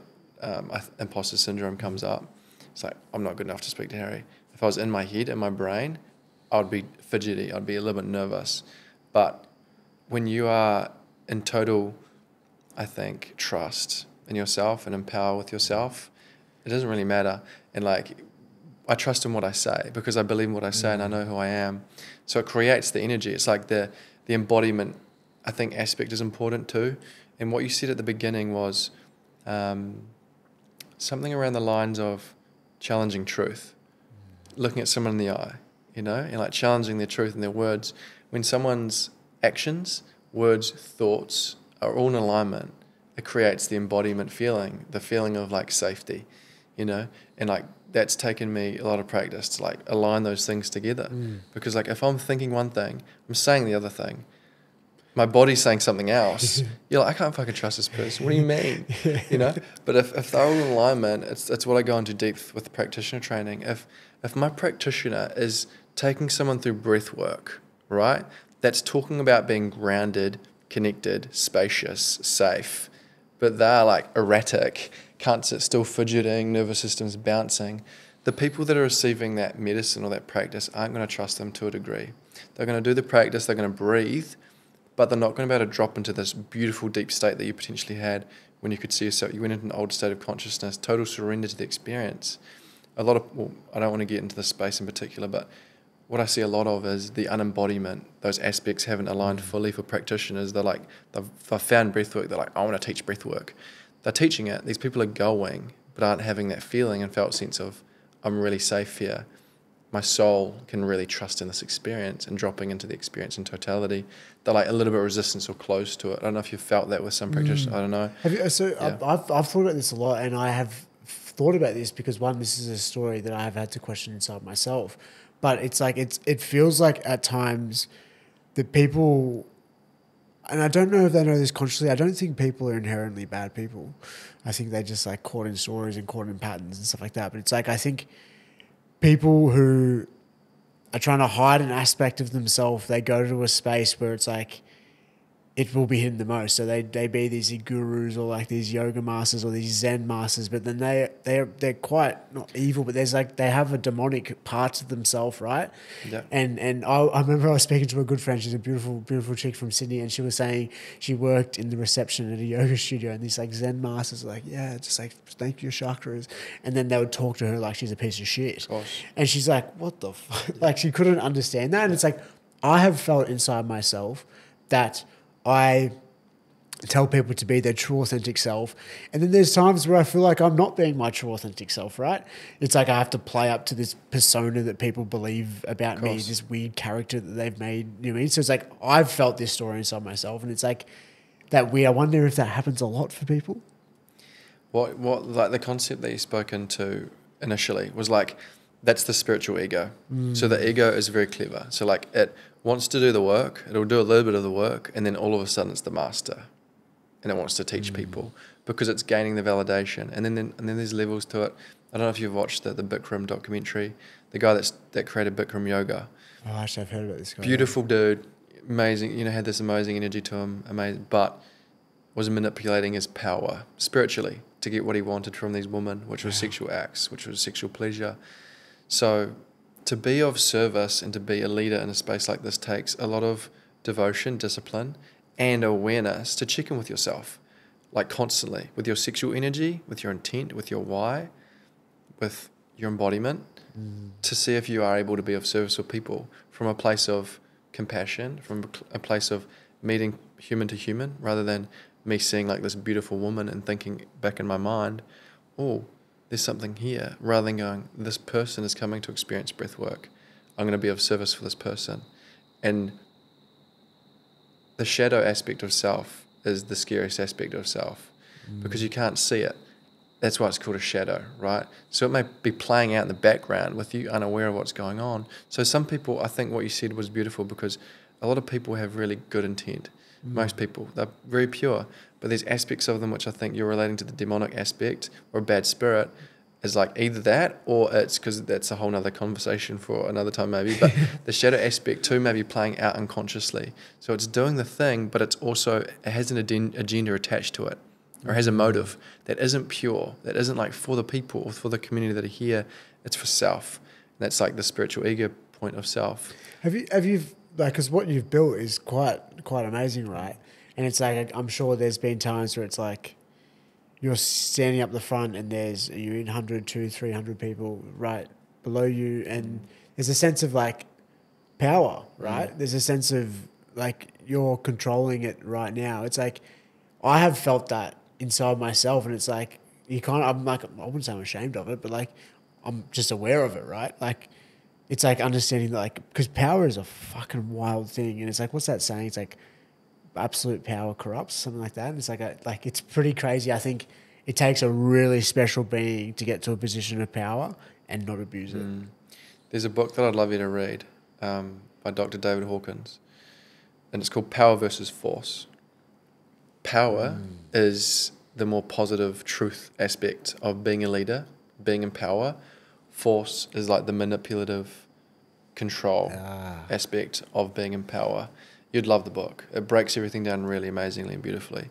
imposter syndrome comes up. It's like, I'm not good enough to speak to Harry. If I was in my head, in my brain, I would be fidgety. I'd be a little bit nervous. But when you are in total, I think, trust in yourself and in power with yourself, it doesn't really matter. And like, I trust in what I say because I believe in what I say and I know who I am. So it creates the energy. It's like the embodiment, I think, aspect is important too. And what you said at the beginning was something around the lines of challenging truth, looking at someone in the eye, you know, and like challenging their truth and their words. When someone's actions, words, thoughts are all in alignment, it creates the embodiment feeling, the feeling of like safety, you know, and like that's taken me a lot of practice to like align those things together. Because like if I'm thinking one thing, I'm saying the other thing. My body's saying something else. You're like, I can't fucking trust this person. What do you mean? You know? But if they're all in alignment, it's what I go into deep with the practitioner training. If if my practitioner is taking someone through breath work, right, that's talking about being grounded, connected, spacious, safe, but they're like erratic, can't sit still, fidgeting, nervous system's bouncing, the people that are receiving that medicine or that practice aren't going to trust them to a degree. They're going to do the practice, they're going to breathe, but they're not going to be able to drop into this beautiful deep state that you potentially had when you could see yourself. You went into an old state of consciousness, total surrender to the experience. A lot of, well, I don't want to get into this space in particular, but what I see a lot of is the unembodiment. Those aspects haven't aligned fully for practitioners. They're like, they've found breathwork. They're like, I want to teach breathwork. They're teaching it. These people are going, but aren't having that feeling and felt sense of, I'm really safe here. My soul can really trust in this experience, and dropping into the experience in totality. They're like a little bit resistance or closed to it. I don't know if you've felt that with some practitioners. I don't know. Have you, so Yeah. I've thought about this a lot, and I have thought about this because one, this is a story that I have had to question inside myself. But it's like it feels like at times that people, and I don't know if they know this consciously, I don't think people are inherently bad people. I think they're just like caught in stories and caught in patterns and stuff like that. But it's like I think people who are trying to hide an aspect of themselves, they go to a space where it's like it will be hidden the most. So they be these gurus or like these yoga masters or these Zen masters, but then they're quite not evil, but there's like they have a demonic part to themselves, right? Yeah. And I remember I was speaking to a good friend. She's a beautiful chick from Sydney, and she was saying she worked in the reception at a yoga studio, and these like Zen masters were like, yeah, just like thank your chakras, and then they would talk to her like she's a piece of shit, and she's like, what the fuck? Like she couldn't understand that, and it's like I have felt inside myself that I tell people to be their true authentic self. And then there's times where I feel like I'm not being my true authentic self, right? It's like I have to play up to this persona that people believe about me, this weird character that they've made, you know what I mean? So it's like I've felt this story inside myself, and it's like that weird. I wonder if that happens a lot for people. What like the concept that you spoke into initially was like, that's the spiritual ego. So the ego is very clever. So like it wants to do the work, it'll do a little bit of the work, and then all of a sudden it's the master, and it wants to teach people because it's gaining the validation. And then there's levels to it. I don't know if you've watched the Bikram documentary, the guy that created Bikram yoga. Oh, actually, I've heard about this guy. Beautiful dude, amazing. Had this amazing energy to him, amazing, but was manipulating his power spiritually to get what he wanted from these women, which was sexual acts, which was sexual pleasure. So to be of service and to be a leader in a space like this takes a lot of devotion, discipline, and awareness to check in with yourself, like constantly, with your sexual energy, with your intent, with your why, with your embodiment, to see if you are able to be of service with people from a place of compassion, from a place of meeting human to human, rather than me seeing like this beautiful woman and thinking back in my mind, oh, there's something here, rather than going, this person is coming to experience breath work. I'm going to be of service for this person. And the shadow aspect of self is the scariest aspect of self because you can't see it. That's why it's called a shadow, right? So it may be playing out in the background with you unaware of what's going on. So some people, I think what you said was beautiful because a lot of people have really good intent. Most people, they're very pure, but there's aspects of them which I think you're relating to the demonic aspect or a bad spirit is like either that or it's because that's a whole nother conversation for another time maybe, but the shadow aspect too may be playing out unconsciously. So it's doing the thing, but it's also, it has an agenda attached to it or has a motive that isn't pure, that isn't like for the people or for the community that are here, it's for self. And that's like the spiritual ego point of self. Have you like, because what you've built is quite amazing, right? And it's like, I'm sure there's been times where it's like you're standing up the front and there's 100, 200, 300 people right below you, and there's a sense of like power, right? There's a sense of like you're controlling it right now. It's like I have felt that inside myself, and it's like I'm like, I wouldn't say I'm ashamed of it, but like I'm just aware of it, right? Like it's like understanding that, like, because power is a fucking wild thing, and it's like, what's that saying? It's like absolute power corrupts, something like that. And it's like it's pretty crazy. I think it takes a really special being to get to a position of power and not abuse it. There's a book that I'd love you to read by Dr. David Hawkins, and it's called Power versus Force. Power is the more positive truth aspect of being a leader, being in power. force is like the manipulative control aspect of being in power. You'd love the book. It breaks everything down really amazingly and beautifully.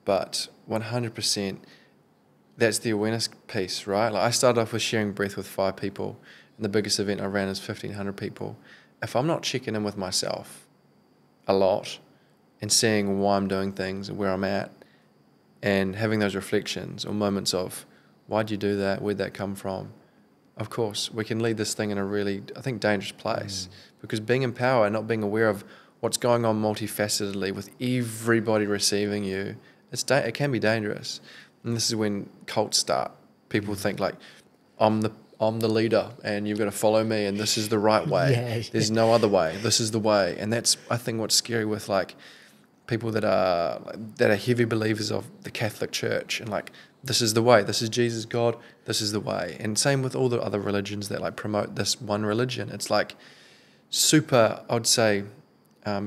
But 100%, that's the awareness piece, right? Like I started off with sharing breath with 5 people, and the biggest event I ran is 1,500 people. If I'm not checking in with myself a lot and seeing why I'm doing things and where I'm at, and having those reflections or moments of, why'd you do that? Where'd that come from? Of course, we can lead this thing in a really, I think, dangerous place. Because being in power and not being aware of what's going on multifacetedly with everybody receiving you, it can be dangerous. And this is when cults start. People think like, I'm the leader and you've got to follow me and this is the right way. There's no other way. This is the way. And that's, I think, what's scary with like people that are heavy believers of the Catholic Church and like, this is the way, this is Jesus, God, this is the way. And same with all the other religions that like promote this one religion. It's like super, I'd say,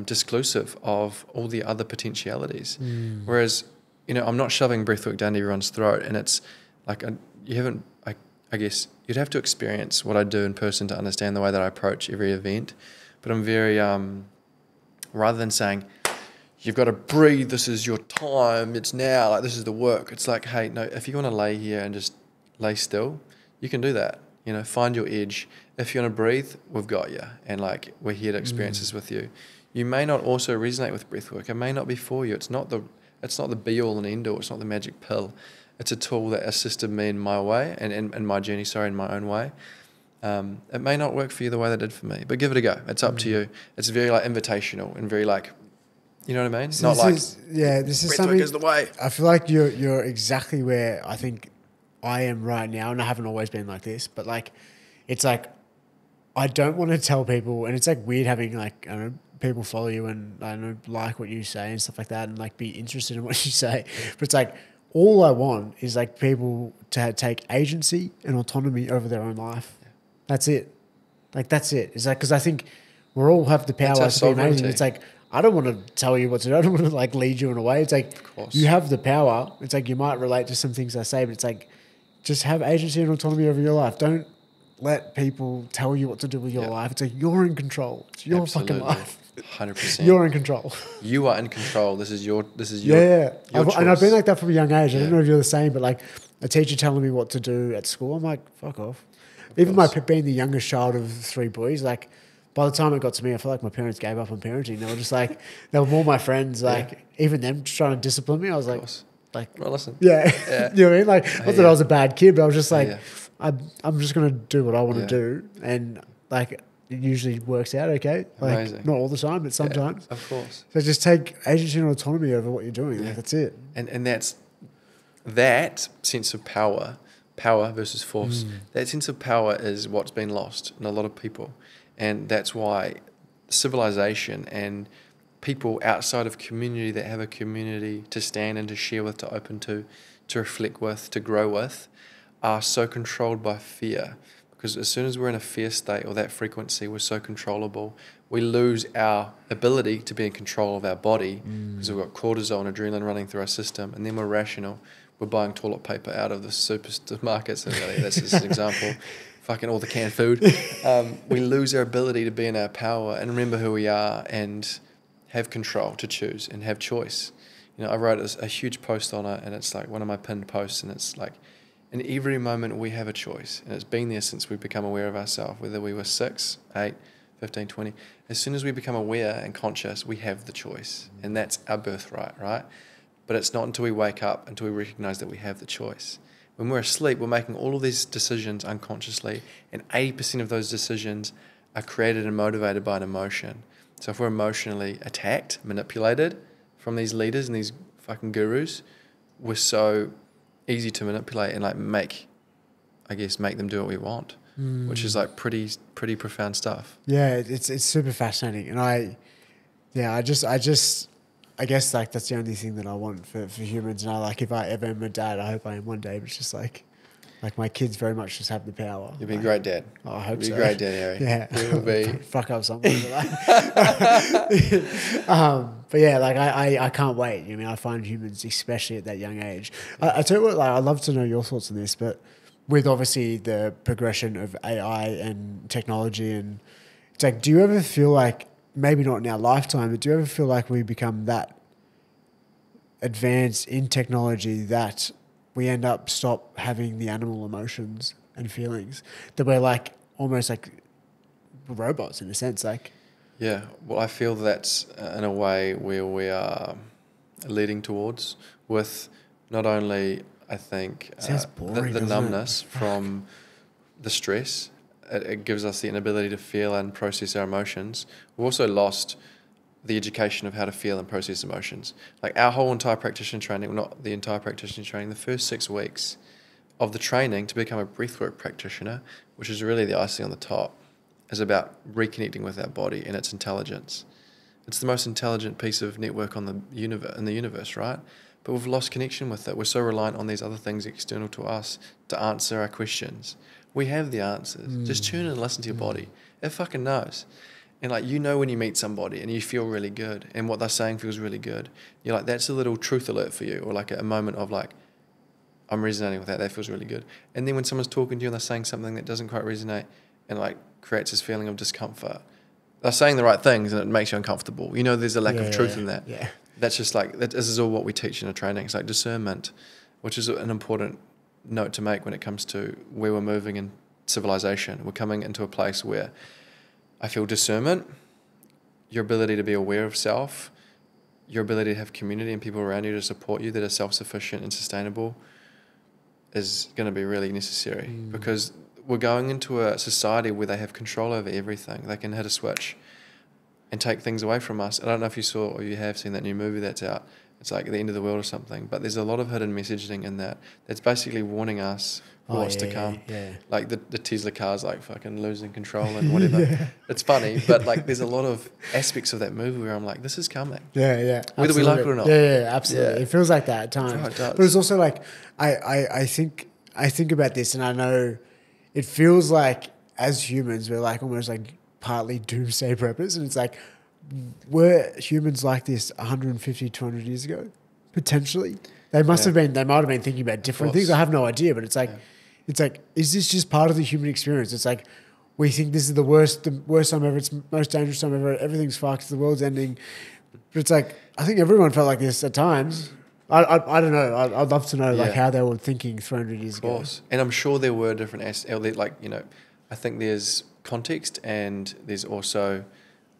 disclusive of all the other potentialities. Whereas, you know, I'm not shoving breathwork down everyone's throat, and it's like I guess you'd have to experience what I do in person to understand the way that I approach every event. But I'm very, rather than saying, you've got to breathe, this is your time, it's now, like this is the work. It's like, hey, no, if you want to lay here and just lay still, you can do that. You know, find your edge. If you want to breathe, we've got you. And like, we're here to experience this with you. You may not also resonate with breathwork. It may not be for you. It's not the be all and end all. It's not the magic pill. It's a tool that assisted me in my way and in my journey, in my own way. It may not work for you the way that it did for me, but give it a go. It's up to you. It's very like invitational and very like, you know what I mean? So not like, this is something, is the way. I feel like you're exactly where I think I am right now, and I haven't always been like this, but like, it's like, I don't want to tell people, and it's like weird having like, I don't know, people follow you and I don't know, like what you say and stuff like that and like be interested in what you say. But it's like, all I want is like people to take agency and autonomy over their own life. That's it. Like, that's it. It's like, because I think we all have the power to be amazing. It's like, I don't want to tell you what to do. I don't want to like lead you in a way. It's like, you have the power. It's like, you might relate to some things I say, but it's like, just have agency and autonomy over your life. Don't let people tell you what to do with your life. It's like, you're in control. It's your fucking life. 100%. You're in control. You are in control. This is your yeah. Your and I've been like that from a young age. I Yeah. don't know if you're the same, but like a teacher telling me what to do at school, I'm like, fuck off. Even being the youngest child of 3 boys, like by the time it got to me, I feel like my parents gave up on parenting. They were just like, they were more my friends. Like even them trying to discipline me, I was like, well, listen. Yeah. You know what I mean? Like, not that I was a bad kid, but I was just like, I'm just going to do what I want to do. And like, it usually works out okay. Like, amazing. Not all the time, but sometimes. Of course. So just take agency and autonomy over what you're doing. Yeah. Like, that's it. And that's that sense of power versus force. That sense of power is what's been lost in a lot of people. And that's why civilization and people outside of community that have a community to stand and to share with, to open to reflect with, to grow with, are so controlled by fear. Because as soon as we're in a fear state or that frequency, we're so controllable, we lose our ability to be in control of our body because we've got cortisol and adrenaline running through our system, and then we're rational. We're buying toilet paper out of the supermarkets, and that's just an example. Fucking all the canned food. We lose our ability to be in our power and remember who we are and have control to choose and have choice. You know, I wrote a huge post on it, and it's like one of my pinned posts, and it's like, in every moment we have a choice, and it's been there since we become aware of ourselves, whether we were 6, 8, 15, 20. As soon as we become aware and conscious, we have the choice, and that's our birthright, right? But it's not until we wake up, until we recognize that we have the choice. When we're asleep, we're making all of these decisions unconsciously, and 80% of those decisions are created and motivated by an emotion. So if we're emotionally attacked, manipulated from these leaders and these fucking gurus, we're so easy to manipulate and like make them do what we want, which is like pretty profound stuff. Yeah, it's super fascinating, and I guess like that's the only thing that I want for humans. And I like, if I ever am a dad, I hope I am one day. But it's just like my kids very much just have the power. You'll be a great dad. Oh, I hope so. You'll be a great dad, Harry. Yeah, You'll be fuck up something. But yeah, like I can't wait. I mean, I find humans, especially at that young age. I tell you what, like I'd love to know your thoughts on this. But with obviously the progression of AI and technology, and it's like, do you ever feel like, maybe not in our lifetime, but do you ever feel like we become that advanced in technology that we end up stop having the animal emotions and feelings, that we're like almost like robots in a sense? Like, Yeah, well, I feel that's in a way where we are leading towards, with not only, I think, sounds boring, the doesn't it? numbness from the stress. It gives us the inability to feel and process our emotions. We've also lost the education of how to feel and process emotions. Like our whole entire practitioner training, well, not the entire practitioner training, the first 6 weeks of the training to become a breathwork practitioner, which is really the icing on the top, is about reconnecting with our body and its intelligence. It's the most intelligent piece of network on the universe, right? But we've lost connection with it. We're so reliant on these other things external to us to answer our questions. We have the answers. Just tune in and listen to your body. It fucking knows. And like, you know when you meet somebody and you feel really good and what they're saying feels really good, you're like, that's a little truth alert for you, or like a moment of like, I'm resonating with that, that feels really good. And then when someone's talking to you and they're saying something that doesn't quite resonate and like creates this feeling of discomfort, they're saying the right things and it makes you uncomfortable. You know, there's a lack of truth in that. Yeah. That's just like, this is all what we teach in a training. It's like discernment, which is an important note to make when it comes to where we're moving in civilization. We're coming into a place where I feel discernment, your ability to be aware of self, your ability to have community and people around you to support you that are self-sufficient and sustainable is going to be really necessary, because we're going into a society where they have control over everything. They can hit a switch and take things away from us. I don't know if you saw or you have seen that new movie that's out. It's like The End of the World or something, but there's a lot of hidden messaging in that that's basically warning us what's to come. Yeah. Like the Tesla car's like fucking losing control and whatever. It's funny, but like there's a lot of aspects of that movie where I'm like, this is coming. Yeah. Whether we like it or not. Yeah, absolutely. Yeah. It feels like that at times. Right, it does. But it's also like, I think about this, and I know it feels like as humans, we're like almost like partly doomsday preppers. And it's like, were humans like this 150, 200 years ago? Potentially. They might have been thinking about different things. I have no idea, but it's like, is this just part of the human experience? It's like, we think this is the worst time ever. It's the most dangerous time ever. Everything's fucked. The world's ending. But it's like, I think everyone felt like this at times. I don't know. I'd love to know like how they were thinking 300 years ago. Of course. And I'm sure there were different like, you know, I think there's context and there's also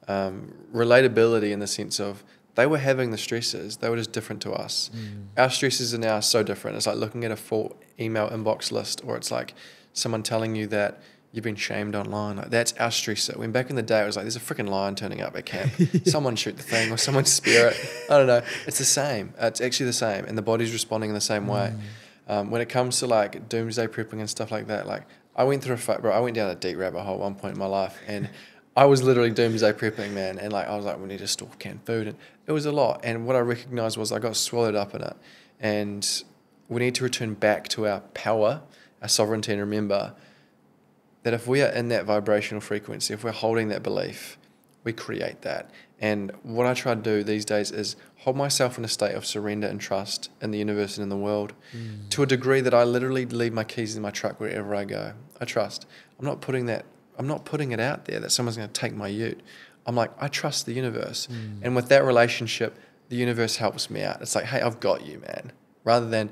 relatability in the sense of they were having the stresses. They were just different to us. Our stresses are now so different. It's like looking at a full email inbox list, or it's like someone telling you that you've been shamed online. Like, that's our stressor. When back in the day, it was like, there's a freaking lion turning up at camp. Someone shoot the thing, or someone spear it. I don't know. It's the same. It's actually the same. And the body's responding in the same way. When it comes to like doomsday prepping and stuff like that, like I went through I went down a deep rabbit hole at one point in my life, and I was literally doomsday prepping, man. And like, I was like, we need to store canned food. And it was a lot. And what I recognized was I got swallowed up in it. And we need to return back to our power, our sovereignty, and remember that if we are in that vibrational frequency, if we're holding that belief, we create that. And what I try to do these days is hold myself in a state of surrender and trust in the universe and in the world to a degree that I literally leave my keys in my truck wherever I go. I trust. I'm not putting it out there that someone's going to take my ute. I'm like, I trust the universe. And with that relationship, the universe helps me out. It's like, hey, I've got you, man. Rather than,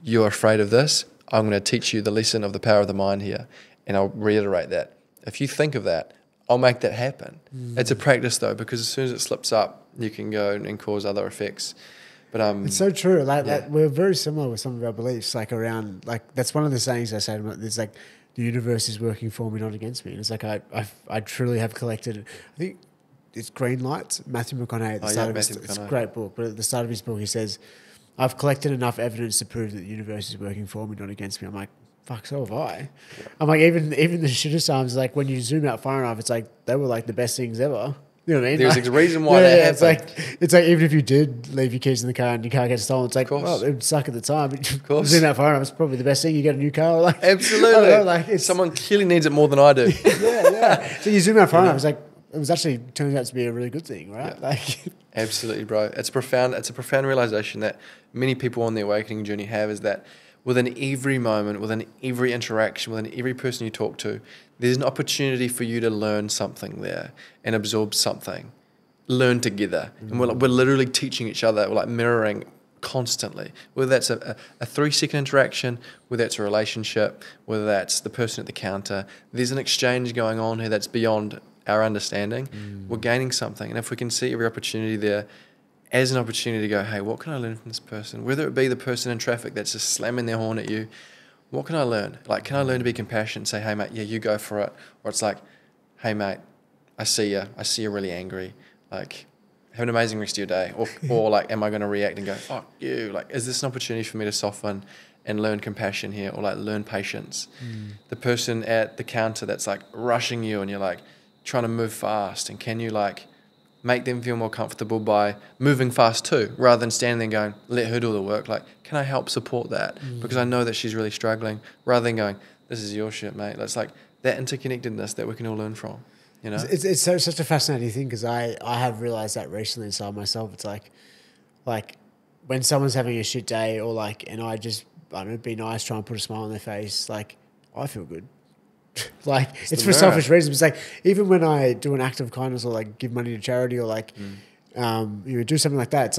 you're afraid of this, I'm going to teach you the lesson of the power of the mind here. And I'll reiterate that. If you think of that, I'll make that happen. It's a practice though, because as soon as it slips up, you can go and cause other effects. But it's so true. Like we're very similar with some of our beliefs. Like around, like that's one of the sayings I say. It's like the universe is working for me, not against me. And it's like I truly have collected. I think it's Green Lights. Matthew McConaughey at the start of his, it's a great book. But at the start of his book, he says, "I've collected enough evidence to prove that the universe is working for me, not against me." I'm like, fuck, so have I. Yeah. I'm like, even the shittest times, like when you zoom out far enough, it's like they were like the best things ever. You know what I mean? There's like, a reason why that happened. It's like even if you did leave your keys in the car and your car gets stolen, it's like, well, it would suck at the time. But of course. Zoom out far enough, it's probably the best thing. You get a new car. Like, absolutely. I know, like, someone clearly needs it more than I do. yeah. So you zoom out far enough, it's like, it was actually turns out to be a really good thing, right? Yeah. Like, absolutely, bro. It's profound. It's a profound realization that many people on the awakening journey have, is that within every moment, within every interaction, within every person you talk to, there's an opportunity for you to learn something there and absorb something. Learn together. And we're literally teaching each other, we're like mirroring constantly. Whether that's a 3-second interaction, whether that's a relationship, whether that's the person at the counter, there's an exchange going on here that's beyond our understanding. We're gaining something. And if we can see every opportunity there as an opportunity to go, hey, what can I learn from this person? Whether it be the person in traffic that's just slamming their horn at you, what can I learn? Like, can I learn to be compassionate and say, hey, mate, yeah, you go for it. Or it's like, hey, mate, I see you really angry. Like, have an amazing rest of your day. Or like, am I going to react and go, fuck you? Like, is this an opportunity for me to soften and learn compassion here, or like learn patience? The person at the counter that's like rushing you and you're like trying to move fast, and can you like make them feel more comfortable by moving fast too, rather than standing there going, let her do all the work. Like, can I help support that? Because I know that she's really struggling, rather than going, this is your shit, mate. It's like that interconnectedness that we can all learn from, you know? It's such a fascinating thing, because I have realized that recently inside myself. It's like when someone's having a shit day, or like, and I don't know, be nice, try and put a smile on their face, like, I feel good. Like, it's for selfish reasons. It's like, even when I do an act of kindness, or like give money to charity, or like do something like that,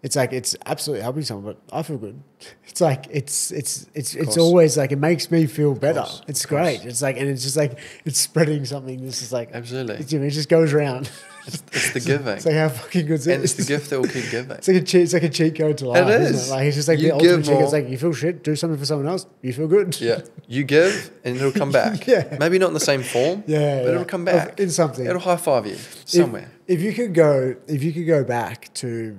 it's absolutely helping someone, but I feel good. It's like it's always like, it makes me feel better. It's great. It's like, and it's just like, it's spreading something. This is like, absolutely, it just goes around. It's the giving. It's like, how fucking good is it? And it's the gift that will keep giving. It's like a cheat code to life. It is. Isn't it? Like, it's just like You the ultimate give cheat code. more. It's like, you feel shit, do something for someone else, you feel good. Yeah, you give and it'll come back. Yeah. Maybe not in the same form, but it'll come back in something. It'll high five you somewhere. If you could go back to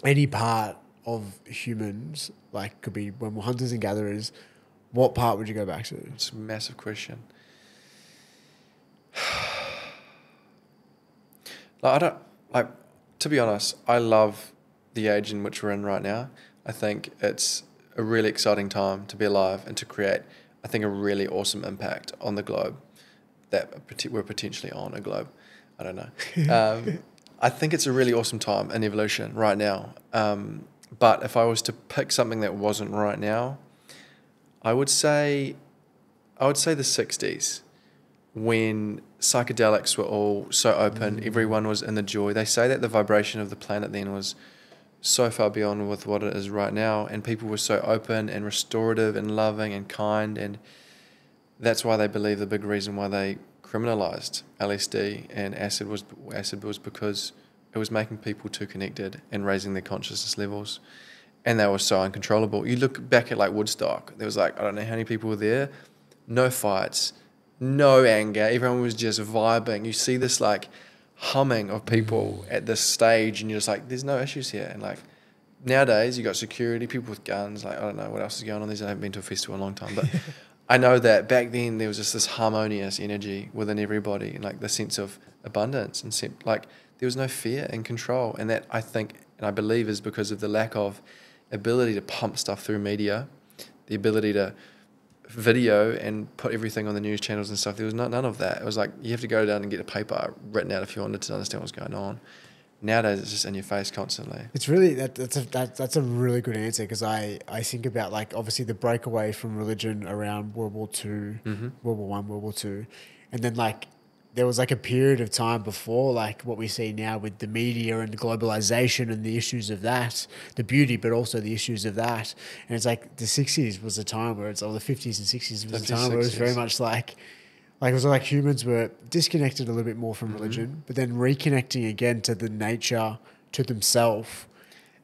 any part of humans, like, could be when we're hunters and gatherers, what part would you go back to? It's a massive question. To be honest, I love the age in which we're in right now. I think it's a really exciting time to be alive and to create, I think, a really awesome impact on the globe that we're potentially on a globe. I don't know. I think it's a really awesome time in evolution right now. But if I was to pick something that wasn't right now, I would say the 60s, when psychedelics were all so open, everyone was in the joy. They say that the vibration of the planet then was so far beyond with what it is right now, and people were so open and restorative and loving and kind, and that's why they believe the big reason why they criminalized LSD and acid was because it was making people too connected and raising their consciousness levels, and they were so uncontrollable. You look back at like Woodstock, there was like, I don't know how many people were there, no fights, no anger, everyone was just vibing. You see this like humming of people at this stage, and you're just like, there's no issues here. And like nowadays you got security, people with guns, like I don't know what else is going on. I haven't been to a festival in a long time, but I know that back then there was just this harmonious energy within everybody, and like the sense of abundance, and like there was no fear and control. And that, I think and I believe, is because of the lack of ability to pump stuff through media, the ability to video and put everything on the news channels and stuff. There was none of that. It was like you have to go down and get a paper written out if you wanted to understand what's going on. Nowadays it's just in your face constantly. It's really that's a really good answer, because I think about, like, obviously the breakaway from religion around World War II, World War I, World War II, and then like there was like a period of time before, like what we see now with the media and the globalization and the issues of that, the beauty, but also the issues of that. And it's like the 60s was a time where the 50s and 60s was a time where it was very much like it was like humans were disconnected a little bit more from religion, but then reconnecting again to the nature, to themselves.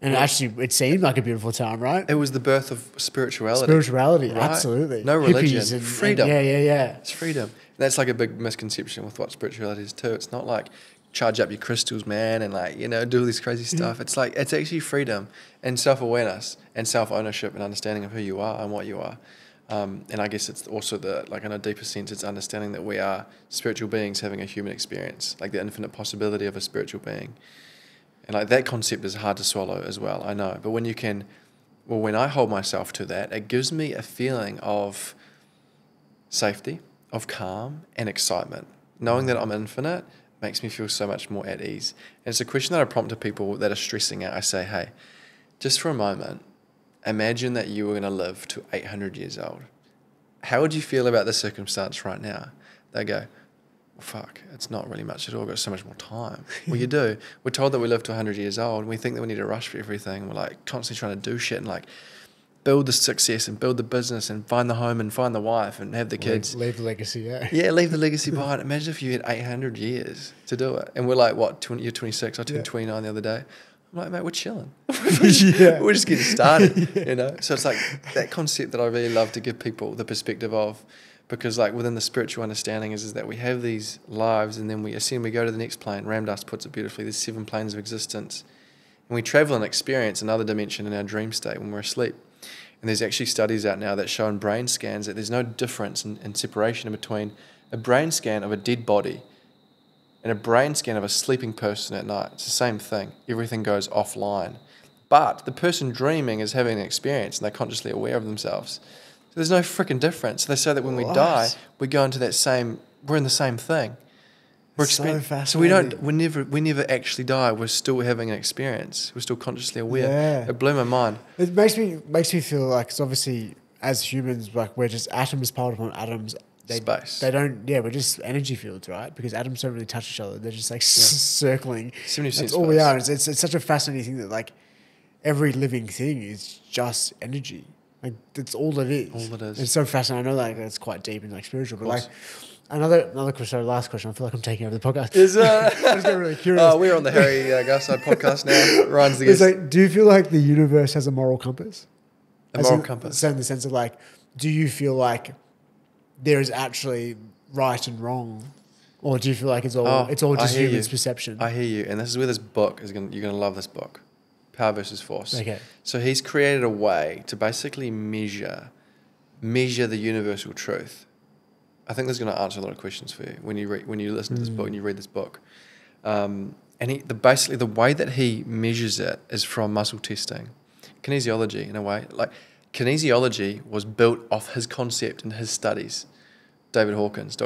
And it seemed like a beautiful time, right? It was the birth of spirituality. Spirituality, right? absolutely. No religion. Hippies Freedom. Yeah. It's freedom. That's like a big misconception with what spirituality is too. It's not like charge up your crystals, man, and like, do all this crazy stuff. It's like, it's actually freedom and self-awareness and self-ownership and understanding of who you are and what you are. And I guess it's also in a deeper sense, it's understanding that we are spiritual beings having a human experience, like the infinite possibility of a spiritual being. And like that concept is hard to swallow as well, I know. But when I hold myself to that, it gives me a feeling of safety, of calm and excitement. Knowing that I'm infinite makes me feel so much more at ease. And it's a question that I prompt to people that are stressing out. I say, hey, just for a moment, imagine that you were going to live to 800 years old. How would you feel about the circumstance right now? They go, well, fuck, it's not really much at all. I've got so much more time. Well, you do. We're told that we live to 100 years old, and we think that we need to rush for everything. We're like constantly trying to do shit and like build the success and build the business and find the home and find the wife and have the kids. Leave the legacy, yeah. Yeah, leave the legacy behind. Imagine if you had 800 years to do it. And we're like, what, you're 26? I turned 29 the other day. I'm like, mate, we're chilling. We're just getting started, you know? So it's like that concept that I really love to give people the perspective of, because like within the spiritual understanding is that we have these lives and then we ascend, we go to the next plane. Ramdas puts it beautifully. There's 7 planes of existence. And we travel and experience another dimension in our dream state when we're asleep. And there's actually studies out now that show in brain scans that there's no difference in separation between a brain scan of a dead body and a brain scan of a sleeping person at night. It's the same thing. Everything goes offline. But the person dreaming is having an experience and they're consciously aware of themselves. So there's no freaking difference. They say that when we die, we go into that same, we're in the same thing. We're So fascinating. So we never actually die. We're still having an experience. We're still consciously aware. Yeah. It blew my mind. It makes me feel like, it's obviously as humans, like we're just atoms piled upon atoms. Space. They don't, we're just energy fields, right? Because atoms don't really touch each other. They're just like circling. 70% That's all we space. are. It's such a fascinating thing that like every living thing is just energy. Like that's all it is. All it is. It's so fascinating. I know like that's quite deep and like spiritual, but course. like another question, last question. I feel like I'm taking over the podcast. Is I just get really curious. Oh, we're on the Harry Garside podcast now. Ryan's the It's guest. like, do you feel like the universe has a moral compass? A moral compass. So in the sense of like, do you feel like there is actually right and wrong, or do you feel like it's all just humans' perception? I hear you, and this is where this book is going. You're going to love this book, Power versus Force. Okay. So he's created a way to basically measure the universal truth. I think this is going to answer a lot of questions for you when you listen to this book and you read this book. And basically the way that he measures it is from muscle testing, kinesiology in a way. Like kinesiology was built off his concept and his studies. Dr.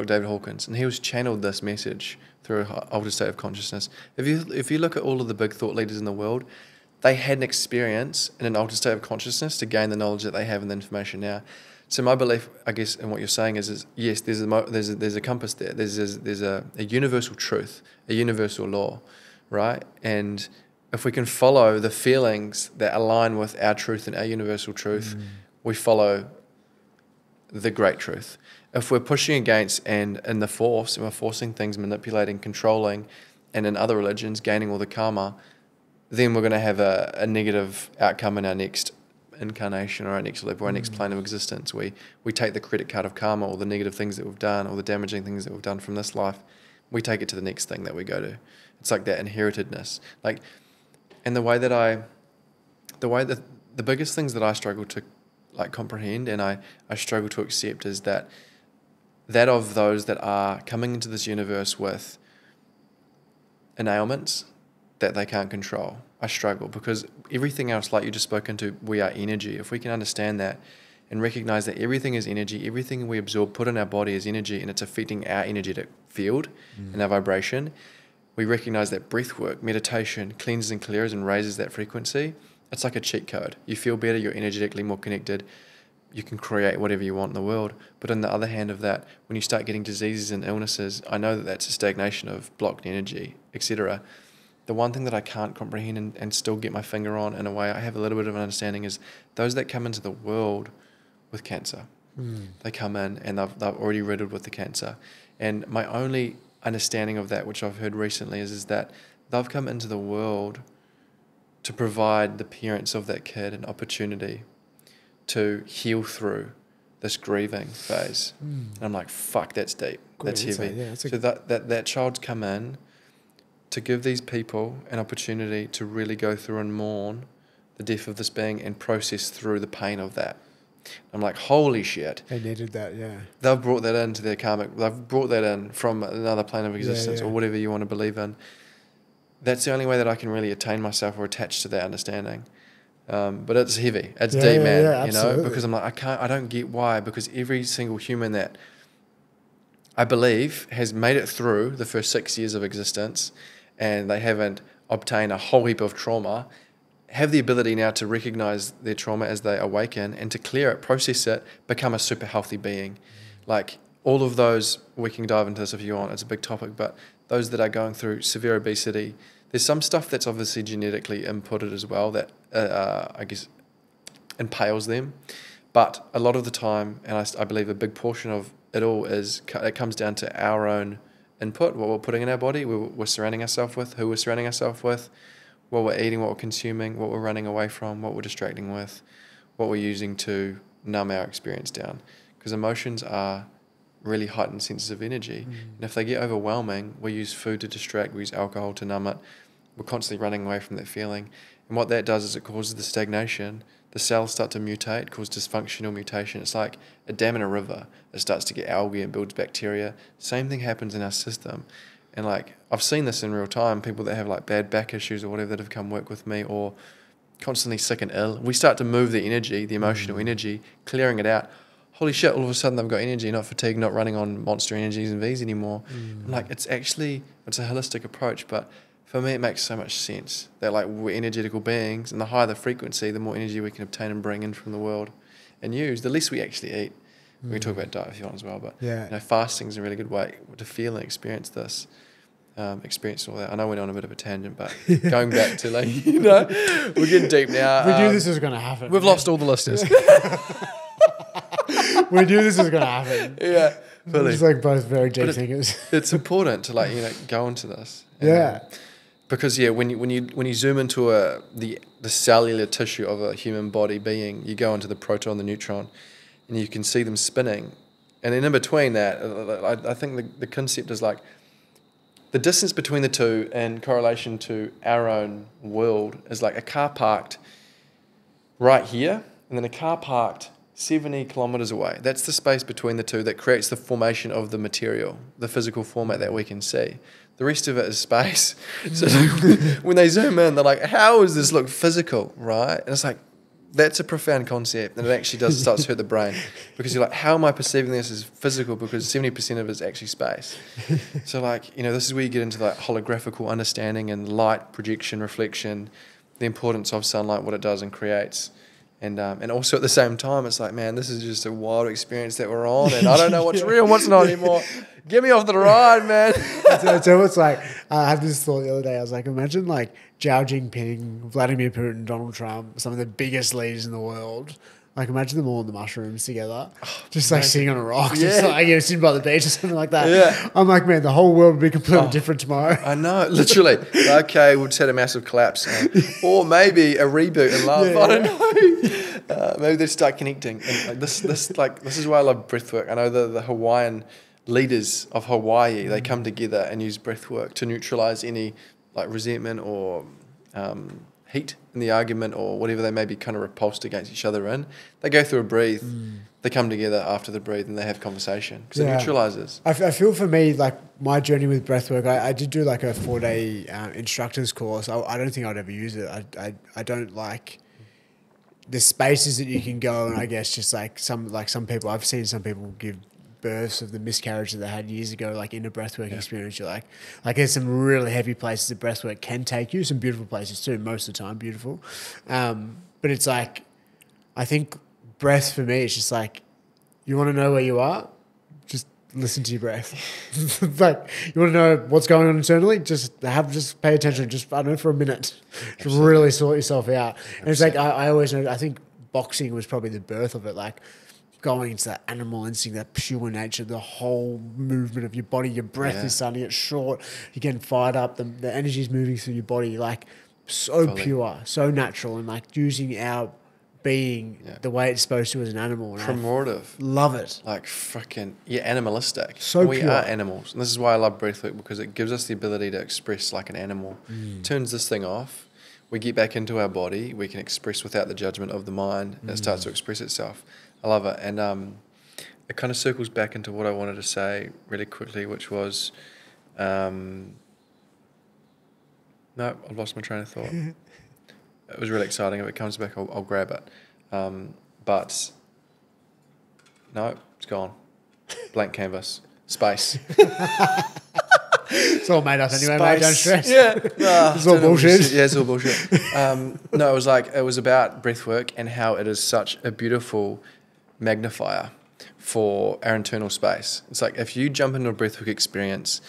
David Hawkins, and he was channeled this message through an altered state of consciousness. If you look at all of the big thought leaders in the world, they had an experience in an altered state of consciousness to gain the knowledge that they have and the information now. So my belief, I guess, in what you're saying is yes, there's a compass there. There's a universal truth, a universal law, right? And if we can follow the feelings that align with our truth and our universal truth, we follow the great truth. If we're pushing against and in the force, and we're forcing things, manipulating, controlling, and in other religions, gaining all the karma, then we're going to have a negative outcome in our next incarnation or our next level, our next plane of existence. We take the credit card of karma, or the negative things that we've done, or the damaging things that we've done from this life, we take it to the next thing that we go to. It's like that inheritedness. Like, and the biggest things that I struggle to like comprehend and I struggle to accept is that of those that are coming into this universe with an ailments that they can't control. I struggle because everything else, like you just spoken to, we are energy. If we can understand that and recognize that everything is energy, everything we absorb, put in our body is energy, and it's affecting our energetic field and our vibration, we recognize that breath work, meditation, cleanses and clears and raises that frequency. It's like a cheat code. You feel better, you're energetically more connected, you can create whatever you want in the world. But on the other hand of that, when you start getting diseases and illnesses, I know that that's a stagnation of blocked energy, etc. The one thing that I can't comprehend and still get my finger on, in a way I have a little bit of an understanding, is those that come into the world with cancer. They come in and they've already riddled with the cancer. And my only understanding of that, which I've heard recently, is that they've come into the world to provide the parents of that kid an opportunity to heal through this grieving phase. And I'm like, fuck, that's deep. That's heavy. So that child's come in to give these people an opportunity to really go through and mourn the death of this being and process through the pain of that. I'm like, holy shit. They needed that, yeah. They've brought that into their karmic, they've brought that in from another plane of existence or whatever you want to believe in. That's the only way that I can really attain myself or attach to that understanding. But it's heavy. It's deep, man. You know, because I'm like, I don't get why, because every single human that I believe has made it through the first 6 years of existence and they haven't obtained a whole heap of trauma, have the ability now to recognize their trauma as they awaken and to clear it, process it, become a super healthy being. Like all of those, we can dive into this if you want, it's a big topic, but those that are going through severe obesity, there's some stuff that's obviously genetically inputted as well that I guess impales them. But a lot of the time, and I believe a big portion of it all it comes down to our own input, what we're putting in our body, we're surrounding ourselves with, who we're surrounding ourselves with, what we're eating, what we're consuming, what we're running away from, what we're distracting with, what we're using to numb our experience down. Because emotions are really heightened senses of energy. And if they get overwhelming, we use food to distract, we use alcohol to numb it. We're constantly running away from that feeling. And what that does is it causes the stagnation. The cells start to mutate, cause dysfunctional mutation. It's like a dam in a river. It starts to get algae and builds bacteria. Same thing happens in our system. And like, I've seen this in real time, people that have like bad back issues or whatever that have come work with me or constantly sick and ill. We start to move the energy, the emotional energy, clearing it out. Holy shit, all of a sudden they've got energy, not fatigue, not running on Monster Energies and V's anymore. And like, it's a holistic approach, but for me, it makes so much sense that like we're energetical beings, and the higher the frequency, the more energy we can obtain and bring in from the world and use, the less we actually eat. We can talk about diet if you want as well, but fasting is a really good way to feel and experience this. Experience all that. I know we went on a bit of a tangent, but going back to like, we're getting deep now. We knew this was going to happen. We've lost all the listeners. We knew this was going to happen. Yeah, We're fully. just like both very deep thinkers. It's important to like go into this. And, because when you zoom into the cellular tissue of a human body being, you go into the proton, the neutron, and you can see them spinning, and then in between that, I think the concept is like the distance between the two in correlation to our own world is like a car parked right here, and then a car parked 70 kilometers away. That's the space between the two that creates the formation of the material, the physical format that we can see. The rest of it is space. So when they zoom in, they're like, how does this look physical, right? And it's like, that's a profound concept, and it actually does start to hurt the brain, because you're like, how am I perceiving this as physical, because 70% of it is actually space. So like, this is where you get into like holographical understanding and light projection, reflection, the importance of sunlight, what it does and creates. And also at the same time, it's like, man, this is just a wild experience that we're on, and I don't know what's real and what's not anymore. Get me off the ride, man. So it's like, I had this thought the other day. I was like, imagine like Zhao Jinping, Vladimir Putin, Donald Trump, some of the biggest leaders in the world. Like, imagine them all in the mushrooms together, just like sitting on a rock, just like sitting by the beach or something like that. Yeah. I'm like, man, the whole world would be completely different tomorrow. I know, literally. Okay, we'll just had a massive collapse, or maybe a reboot in love. I don't know. Maybe they start connecting. And this is why I love breathwork. I know the Hawaiian leaders of Hawaii, they come together and use breathwork to neutralize any like resentment or heat in the argument or whatever they may be kind of repulsed against each other in. They go through a breathe, they come together after the breathe and they have conversation because it neutralizes. I feel for me, like my journey with breathwork, I did do like a 4-day instructor's course. I don't think I'd ever use it. I don't like the spaces that you can go, and I guess just like some people, I've seen some people give births of the miscarriage that they had years ago, like in a breathwork experience. You're like there's some really heavy places that breathwork can take you, some beautiful places too, most of the time beautiful. But it's like, I think breath for me is just like, you want to know where you are? Just listen to your breath. Like, you want to know what's going on internally? Just pay attention, just, I don't know, for a minute. Just really sort yourself out. And it's like, I always know, I think boxing was probably the birth of it, like, going into that animal instinct, that pure nature, the whole movement of your body, your breath is starting to get short, you're getting fired up, the energy is moving through your body, like so pure, so natural, and like using our being the way it's supposed to as an animal. And Primitive. Love it. Like freaking, animalistic. So we pure. are animals. And this is why I love breathwork, because it gives us the ability to express like an animal. Turns this thing off. We get back into our body. We can express without the judgment of the mind. And it starts to express itself. I love it. And it kind of circles back into what I wanted to say really quickly, which was, no, I've lost my train of thought. It was really exciting. If it comes back, I'll grab it. But no, it's gone. Blank canvas. Space. It's all made up anyway, mate. Don't stress. Yeah. It's all bullshit. Yeah, it's all bullshit. No, it was about breathwork and how it is such a beautiful magnifier for our internal space. It's like if you jump into a breathwork experience,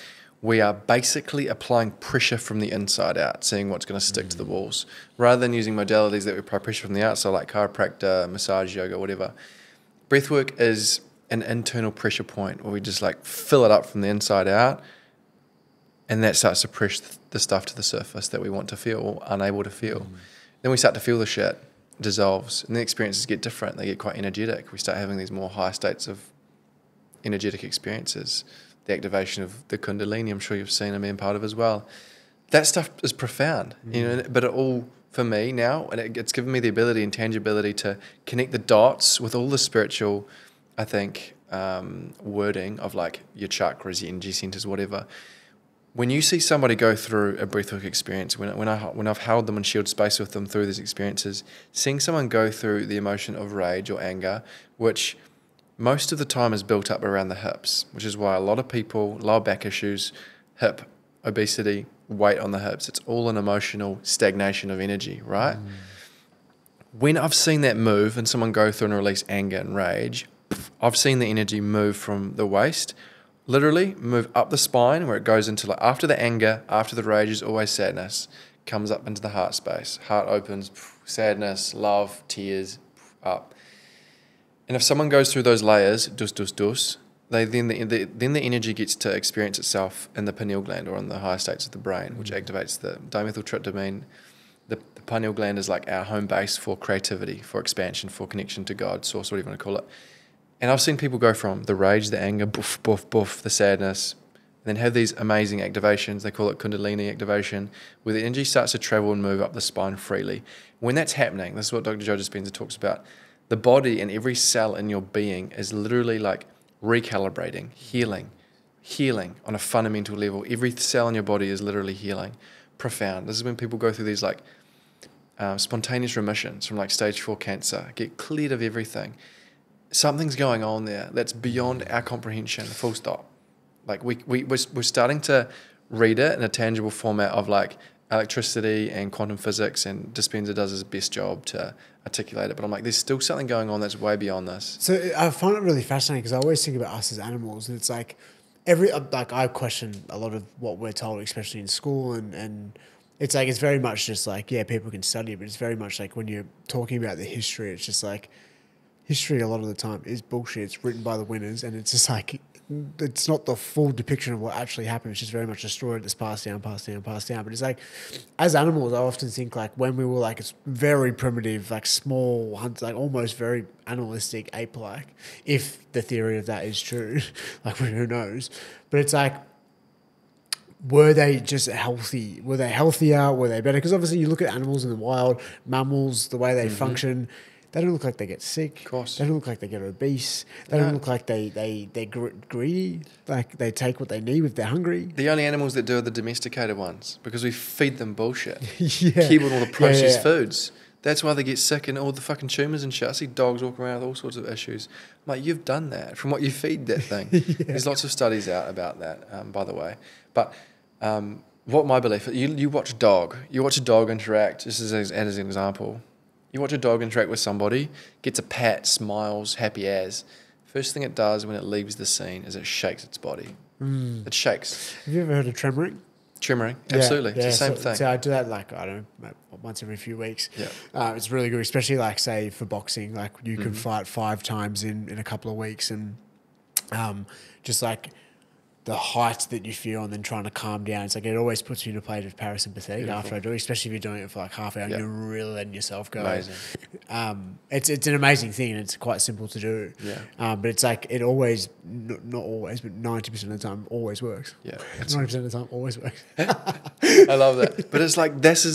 we are basically applying pressure from the inside out, seeing what's going to stick to the walls, rather than using modalities that we apply pressure from the outside, like chiropractor, massage, yoga, whatever. Breathwork is an internal pressure point where we just like fill it up from the inside out, and that starts to push the stuff to the surface that we want to feel or unable to feel. Then we start to feel the shit, it dissolves, and the experiences get different. They get quite energetic. We start having these more high states of energetic experiences. The activation of the Kundalini, I'm sure you've seen and been part of as well. That stuff is profound, you know. But it all, for me now, and it's given me the ability and tangibility to connect the dots with all the spiritual, I think, wording of like your chakras, your energy centers, whatever. When you see somebody go through a breathwork experience, when I've held them and shared space with them through these experiences, seeing someone go through the emotion of rage or anger, which most of the time is built up around the hips, which is why a lot of people, lower back issues, hip obesity, weight on the hips, it's all an emotional stagnation of energy, right? When I've seen that move and someone go through and release anger and rage, I've seen the energy move from the waist, literally move up the spine where it goes into like after the anger, after the rage is always sadness, comes up into the heart space. Heart opens, sadness, love, tears, up. And if someone goes through those layers, then the energy gets to experience itself in the pineal gland or in the higher states of the brain, which activates the dimethyltryptamine. The pineal gland is like our home base for creativity, for expansion, for connection to God, source, whatever you want to call it. And I've seen people go from the rage, the anger, boof, boof, boof, the sadness, and then have these amazing activations. They call it Kundalini activation, where the energy starts to travel and move up the spine freely. When that's happening, this is what Dr. Joe Dispenza talks about. The body and every cell in your being is literally like recalibrating, healing on a fundamental level. Every cell in your body is literally healing. Profound. This is when people go through these like spontaneous remissions from like stage 4 cancer, get cleared of everything. Something's going on there that's beyond our comprehension, full stop. Like we're starting to read it in a tangible format of like electricity and quantum physics, and Dispenza does his best job to articulate it. But I'm like, there's still something going on that's way beyond this. So I find it really fascinating because I always think about us as animals, and it's like I question a lot of what we're told, especially in school, and it's like it's very much just like, yeah, people can study it, but it's very much like when you're talking about the history, it's just like history a lot of the time is bullshit. It's written by the winners, and it's just like it's not the full depiction of what actually happened. It's just very much a story that's passed down. But it's like, as animals, I often think like when we were like, it's very primitive, like small, like almost very animalistic, ape-like, if the theory of that is true. Like, who knows? But it's like, were they just healthy? Were they healthier? Were they better? Because obviously you look at animals in the wild, mammals, the way they function, they don't look like they get sick. Of course. They don't look like they get obese. They don't look like they're greedy. Like they take what they need if they're hungry. The only animals that do are the domesticated ones, because we feed them bullshit. Yeah. Keep on all the processed foods. That's why they get sick and all the fucking tumours and shit. I see dogs walking around with all sorts of issues. I'm like, you've done that from what you feed that thing. There's lots of studies out about that, by the way. But what my belief is, you watch a dog interact, just as an example. You watch a dog interact with somebody, gets a pat, smiles, happy as. First thing it does when it leaves the scene is it shakes its body. It shakes. Have you ever heard of tremoring? Tremoring, absolutely. Yeah, it's the same thing. So I do that like, I don't know, once every few weeks. Yeah. It's really good, especially like say for boxing, like you can fight 5 times in a couple of weeks, and just like the height that you feel and then trying to calm down. It's like it always puts you in a place of parasympathetic after I do it, especially if you're doing it for like half an hour and you're really letting yourself go. Amazing. It's an amazing thing, and it's quite simple to do. Yeah. But it's like it always, not always, but 90% of the time always works. Yeah. 90% of the time always works. I love that. But it's like this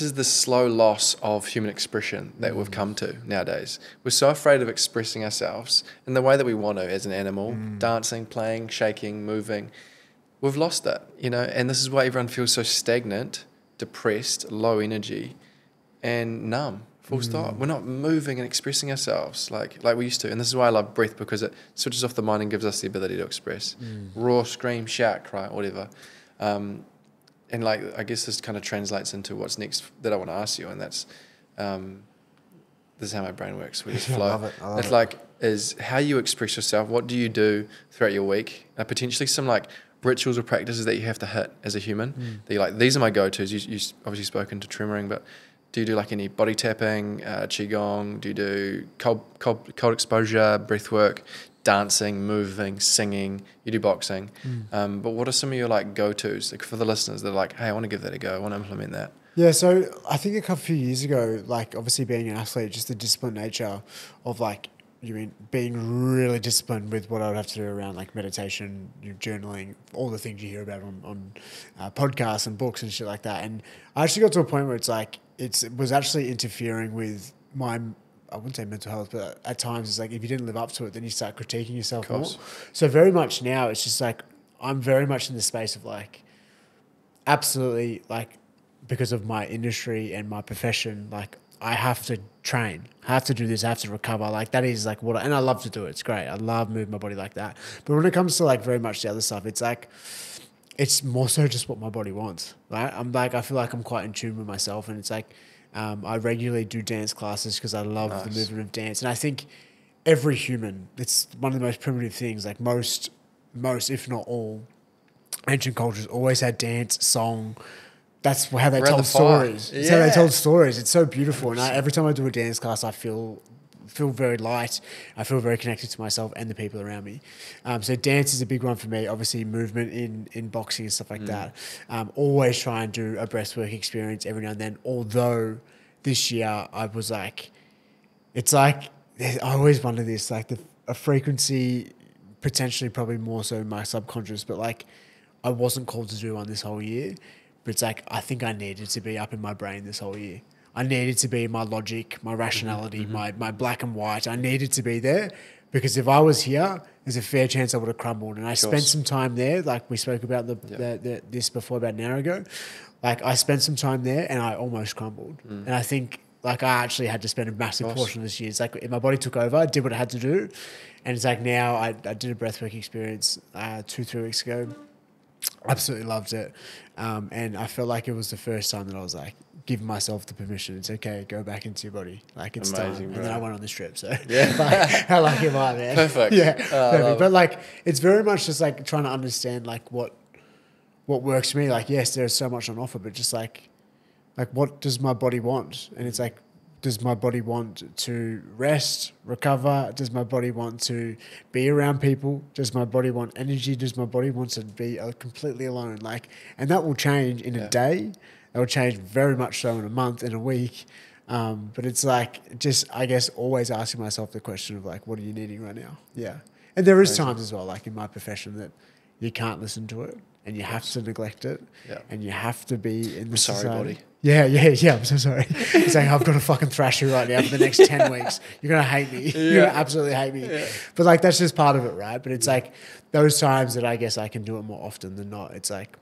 is the slow loss of human expression that we've come to nowadays. We're so afraid of expressing ourselves in the way that we want to as an animal, dancing, playing, shaking, moving. We've lost that, and this is why everyone feels so stagnant, depressed, low energy, and numb Full stop. We're not moving and expressing ourselves like we used to. And this is why I love breath, because it switches off the mind and gives us the ability to express. Roar, scream, shout, cry, whatever. And like, I guess this kind of translates into what's next that I want to ask you. And that's, this is how my brain works. We just flow. I love it. It's like, is how you express yourself. What do you do throughout your week? Potentially some like rituals or practices that you have to hit as a human. That you're like, these are my go-tos. You obviously spoken to tremoring, but do you do like any body tapping, qigong? Do you do cold exposure, breath work, dancing, moving, singing? You do boxing. But what are some of your like go-tos, like for the listeners that are like, hey, I want to give that a go. I want to implement that. Yeah, so I think a few years ago, like obviously being an athlete, just the disciplined nature of like, being really disciplined with what I would have to do around like meditation, journaling, all the things you hear about on podcasts and books and shit like that. And I actually got to a point where it's like, it was actually interfering with my, I wouldn't say mental health, but at times it's like if you didn't live up to it, then you start critiquing yourself more. So very much now it's just like, I'm very much in the space of like, absolutely like, because of my industry and my profession, like I have to train, I have to do this, I have to recover. Like that is like and I love to do it. It's great. I love moving my body like that. But when it comes to like very much the other stuff, it's like, it's more so just what my body wants, right? I feel like I'm quite in tune with myself, and it's like, I regularly do dance classes because I love the movement of dance. And I think every human, it's one of the most primitive things, like most, if not all ancient cultures always had dance, song. That's how they told stories. It's how they told stories. It's so beautiful. And every time I do a dance class, I feel very light. I feel very connected to myself and the people around me. So dance is a big one for me. Obviously movement in boxing and stuff like that. Always try and do a breathwork experience every now and then. Although this year I was like, it's like, I always wonder this, like a frequency, potentially probably more so in my subconscious, but like I wasn't called to do one this whole year. But it's like, I think I needed to be up in my brain this whole year. I needed to be my logic, my rationality, my black and white. I needed to be there because if I was here, there's a fair chance I would have crumbled. And I spent some time there, like we spoke about this before about an hour ago. Like I spent some time there and I almost crumbled. And I think like I actually had to spend a massive portion of this year. It's like my body took over, did what it had to do. And it's like now I did a breathwork experience 2-3 weeks ago. Absolutely loved it. And I felt like it was the first time that I was like, giving myself the permission. It's okay, go back into your body. Like it's amazing, time. Bro. And then I went on this trip. So like, how lucky am I, man? Perfect. Yeah. Perfect. But like, it's very much just like trying to understand like what works for me. Like, yes, there's so much on offer, but just like what does my body want? And it's like, does my body want to rest, recover? Does my body want to be around people? Does my body want energy? Does my body want to be completely alone? Like, and that will change in a day. That will change very much so in a month, in a week. But it's like, just, I guess, always asking myself the question of like, what are you needing right now? Yeah. And there is times as well, like in my profession, that you can't listen to it and you have to neglect it and you have to be in the society. Body. Yeah, I'm so sorry. It's like, I've got to fucking thrash you right now for the next 10 weeks. You're going to hate me. You're going to absolutely hate me. Yeah. But like, that's just part of it, right? But it's like those times that I guess I can do it more often than not. It's like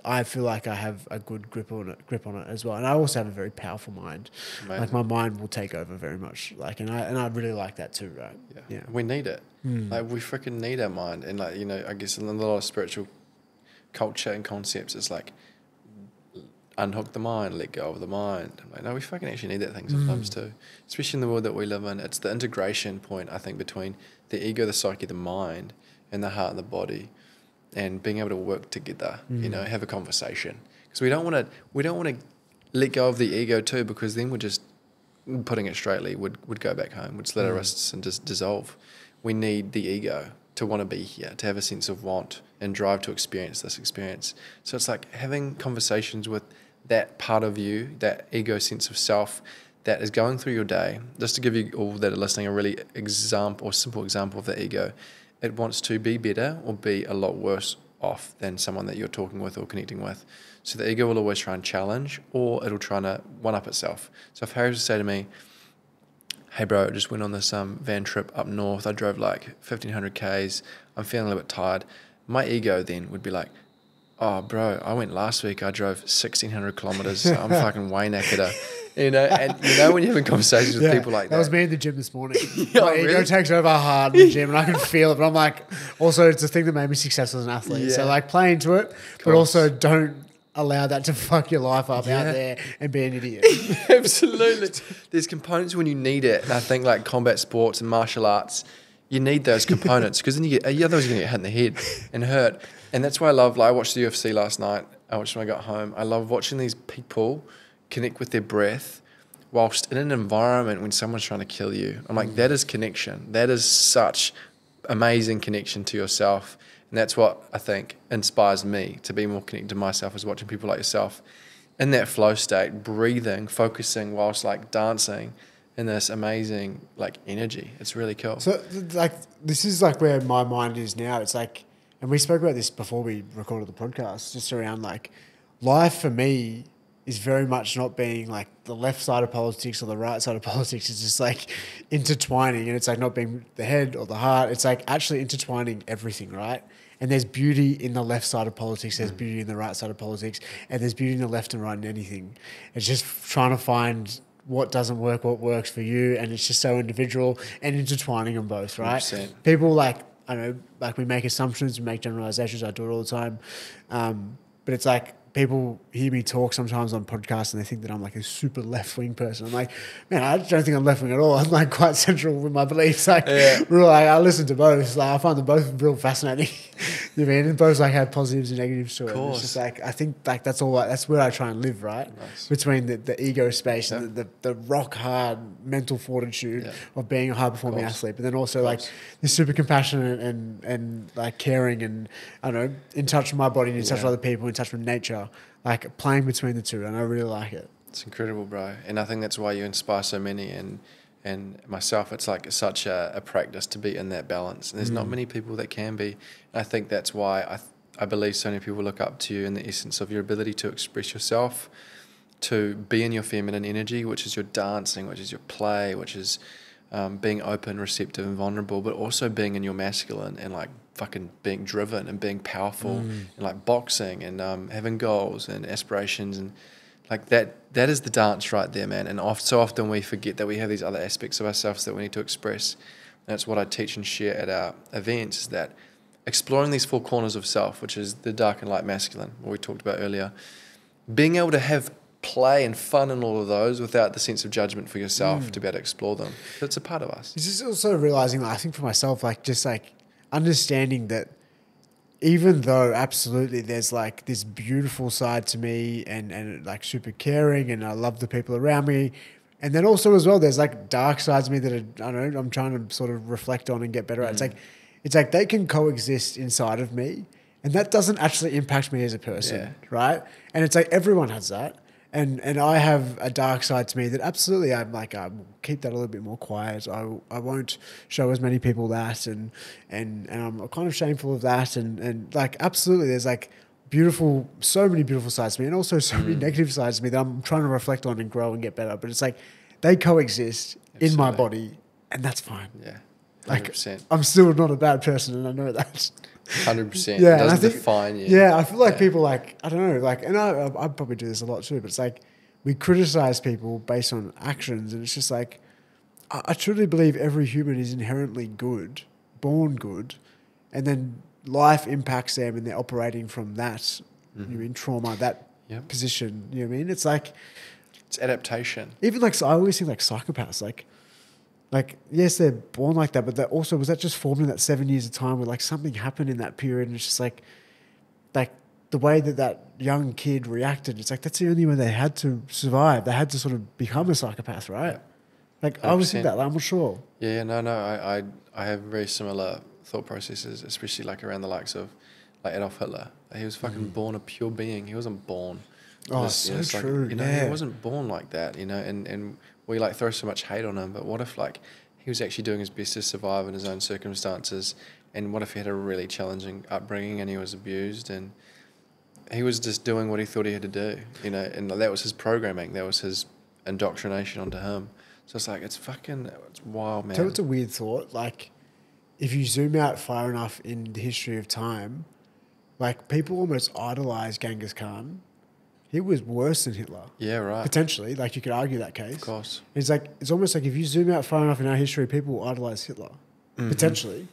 I feel like I have a good grip on it as well. And I also have a very powerful mind. Amazing. Like my mind will take over very much. Like, and I really like that too, right? Yeah. We need it. Like we freaking need our mind. And like, you know, I guess in a lot of spiritual culture and concepts, it's like, unhook the mind, let go of the mind. I'm like, no, we fucking actually need that thing sometimes too. Especially in the world that we live in. It's the integration point, I think, between the ego, the psyche, the mind, and the heart and the body, and being able to work together, you know, have a conversation. Because we don't want to let go of the ego too, because then we're just, putting it straightly, would go back home, would slit our wrists and just dissolve. We need the ego to want to be here, to have a sense of want and drive to experience this experience. So it's like having conversations with that part of you, that ego sense of self that is going through your day. Just to give you all that are listening a really simple example of the ego, it wants to be better or be a lot worse off than someone that you're talking with or connecting with. So the ego will always try and challenge, or it'll try to one-up itself. So if Harry was to say to me, hey bro, I just went on this van trip up north, I drove like 1,500 Ks, I'm feeling a little bit tired, my ego then would be like, Oh, bro, I went last week. I drove 1,600 kilometers. So I'm fucking way knackered. You know, and you know when you're having conversations with people like that. That was me in the gym this morning. Yeah, My ego really? takes over hard in the gym and I can feel it. But I'm like, also it's the thing that made me successful as an athlete. So Yeah. like play into it, but course. also don't allow that to fuck your life up Yeah. out there and be an idiot. Absolutely. There's components when you need it. And I think like combat sports and martial arts, you need those components because then you get, otherwise you're going to get hit in the head and hurt. And that's why I love, like I watched the UFC last night. I watched when I got home. I love watching these people connect with their breath whilst in an environment when someone's trying to kill you. I'm like, that is connection. That is such amazing connection to yourself. And that's what I think inspires me to be more connected to myself, is watching people like yourself in that flow state, breathing, focusing whilst like dancing in this amazing like energy. It's really cool. So like this is like where my mind is now. It's like, and we spoke about this before we recorded the podcast, just around like life for me is very much not being like the left side of politics or the right side of politics. It's just like intertwining, and it's like not being the head or the heart. It's like actually intertwining everything, right? And there's beauty in the left side of politics. There's beauty in the right side of politics, and there's beauty in the left and right in anything. It's just trying to find what doesn't work, what works for you, and it's just so individual and intertwining them both, right? 100%. People like, I don't know, like we make assumptions, we make generalizations. I do it all the time, but it's like people hear me talk sometimes on podcasts and they think that I'm like a super left-wing person. I'm like, man, I don't think I'm left-wing at all. I'm like quite central with my beliefs. Like, real, like I listen to both. Like I find them both real fascinating. You know what I mean? And both like have positives and negatives to it. And it's just like, I think like that's all. That's where I try and live, right? Nice. Between the ego space and the rock hard mental fortitude of being a high performing athlete, but then also like this super compassionate and like caring and I don't know, in touch with my body and in touch with other people, in touch with nature. Like playing between the two, and I really like it. It's incredible, bro. And I think that's why you inspire so many. And myself, it's like such a practice to be in that balance. And there's not many people that can be. And I think that's why I believe so many people look up to you in the essence of your ability to express yourself, to be in your feminine energy, which is your dancing, which is your play, which is being open, receptive, and vulnerable, but also being in your masculine and like fucking being driven and being powerful and like boxing and having goals and aspirations and like that is the dance right there, man. And so often we forget that we have these other aspects of ourselves that we need to express. And that's what I teach and share at our events, is that exploring these four corners of self, which is the dark and light masculine, what we talked about earlier, being able to have play and fun in all of those without the sense of judgment for yourself to be able to explore them. That's a part of us. It's just also realizing that I think for myself, like just like understanding that even though absolutely there's like this beautiful side to me and like super caring and I love the people around me. And then also as well, there's like dark sides of me that are, I don't know, I'm trying to sort of reflect on and get better at. It's like they can coexist inside of me and that doesn't actually impact me as a person, right? And it's like everyone has that. And I have a dark side to me that absolutely I'm like, I will keep that a little bit more quiet. I won't show as many people that and I'm kind of shameful of that. And like, absolutely there's like so many beautiful sides to me and also so many negative sides to me that I'm trying to reflect on and grow and get better. But it's like, they coexist in my body and that's fine. Yeah. 100%. Like, I'm still not a bad person and I know that. 100%. Yeah, It and I doesn't think, define you. Yeah, I feel like people like, I don't know, like, and I probably do this a lot too, but it's like we criticize people based on actions and it's just like, I truly believe every human is inherently good, born good, and then life impacts them and they're operating from that, you mean trauma, that position, you know what I mean? It's like... It's adaptation. Even like, I always think like psychopaths, like, yes, they're born like that, but that also, was that just formed in that 7 years of time where like something happened in that period and it's just like the way that young kid reacted, it's like that's the only way they had to survive. They had to sort of become a psychopath, right? Yeah. Like 100%. I always think that, like, I'm not sure. Yeah, no, I have very similar thought processes, especially like around the likes of like Adolf Hitler. He was fucking born a pure being. He wasn't born. So true. Like, you know, he wasn't born like that, you know, and we like throw so much hate on him, but what if like he was actually doing his best to survive in his own circumstances, and what if he had a really challenging upbringing and he was abused and he was just doing what he thought he had to do, you know, and that was his programming, that was his indoctrination onto him. So it's like, it's wild, man. Tell it's a weird thought. Like, if you zoom out far enough in the history of time, Like, people almost idolize Genghis Khan. He was worse than Hitler. Yeah, right. Potentially. Like, you could argue that case. Of course. It's like, it's almost like if you zoom out far enough in our history, people will idolize Hitler. Potentially.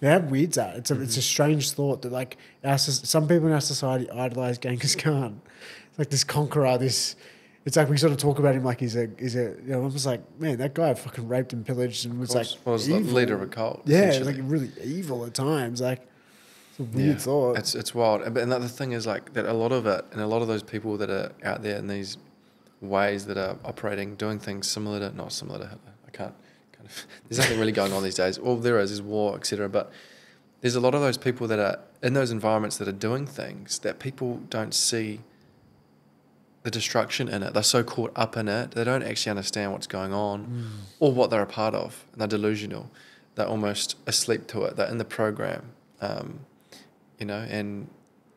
Yeah, how weird's that? It's a strange thought that, like, some people in our society idolize Genghis Khan. It's like this conqueror, it's like we sort of talk about him like he's a almost like, man, that guy fucking raped and pillaged and was like the evil. leader of a cult. Yeah, like really evil at times. Like, it's a weird thought. It's wild. But another thing is like that a lot of it, and a lot of those people that are out there in these ways that are operating, doing things not similar to Hitler. I can't kind of. There's nothing really going on these days. All there is war, etc. But there's a lot of those people that are in those environments that are doing things that people don't see the destruction in it. They're so caught up in it, they don't actually understand what's going on or what they're a part of. And they're delusional. They're almost asleep to it. They're in the program, and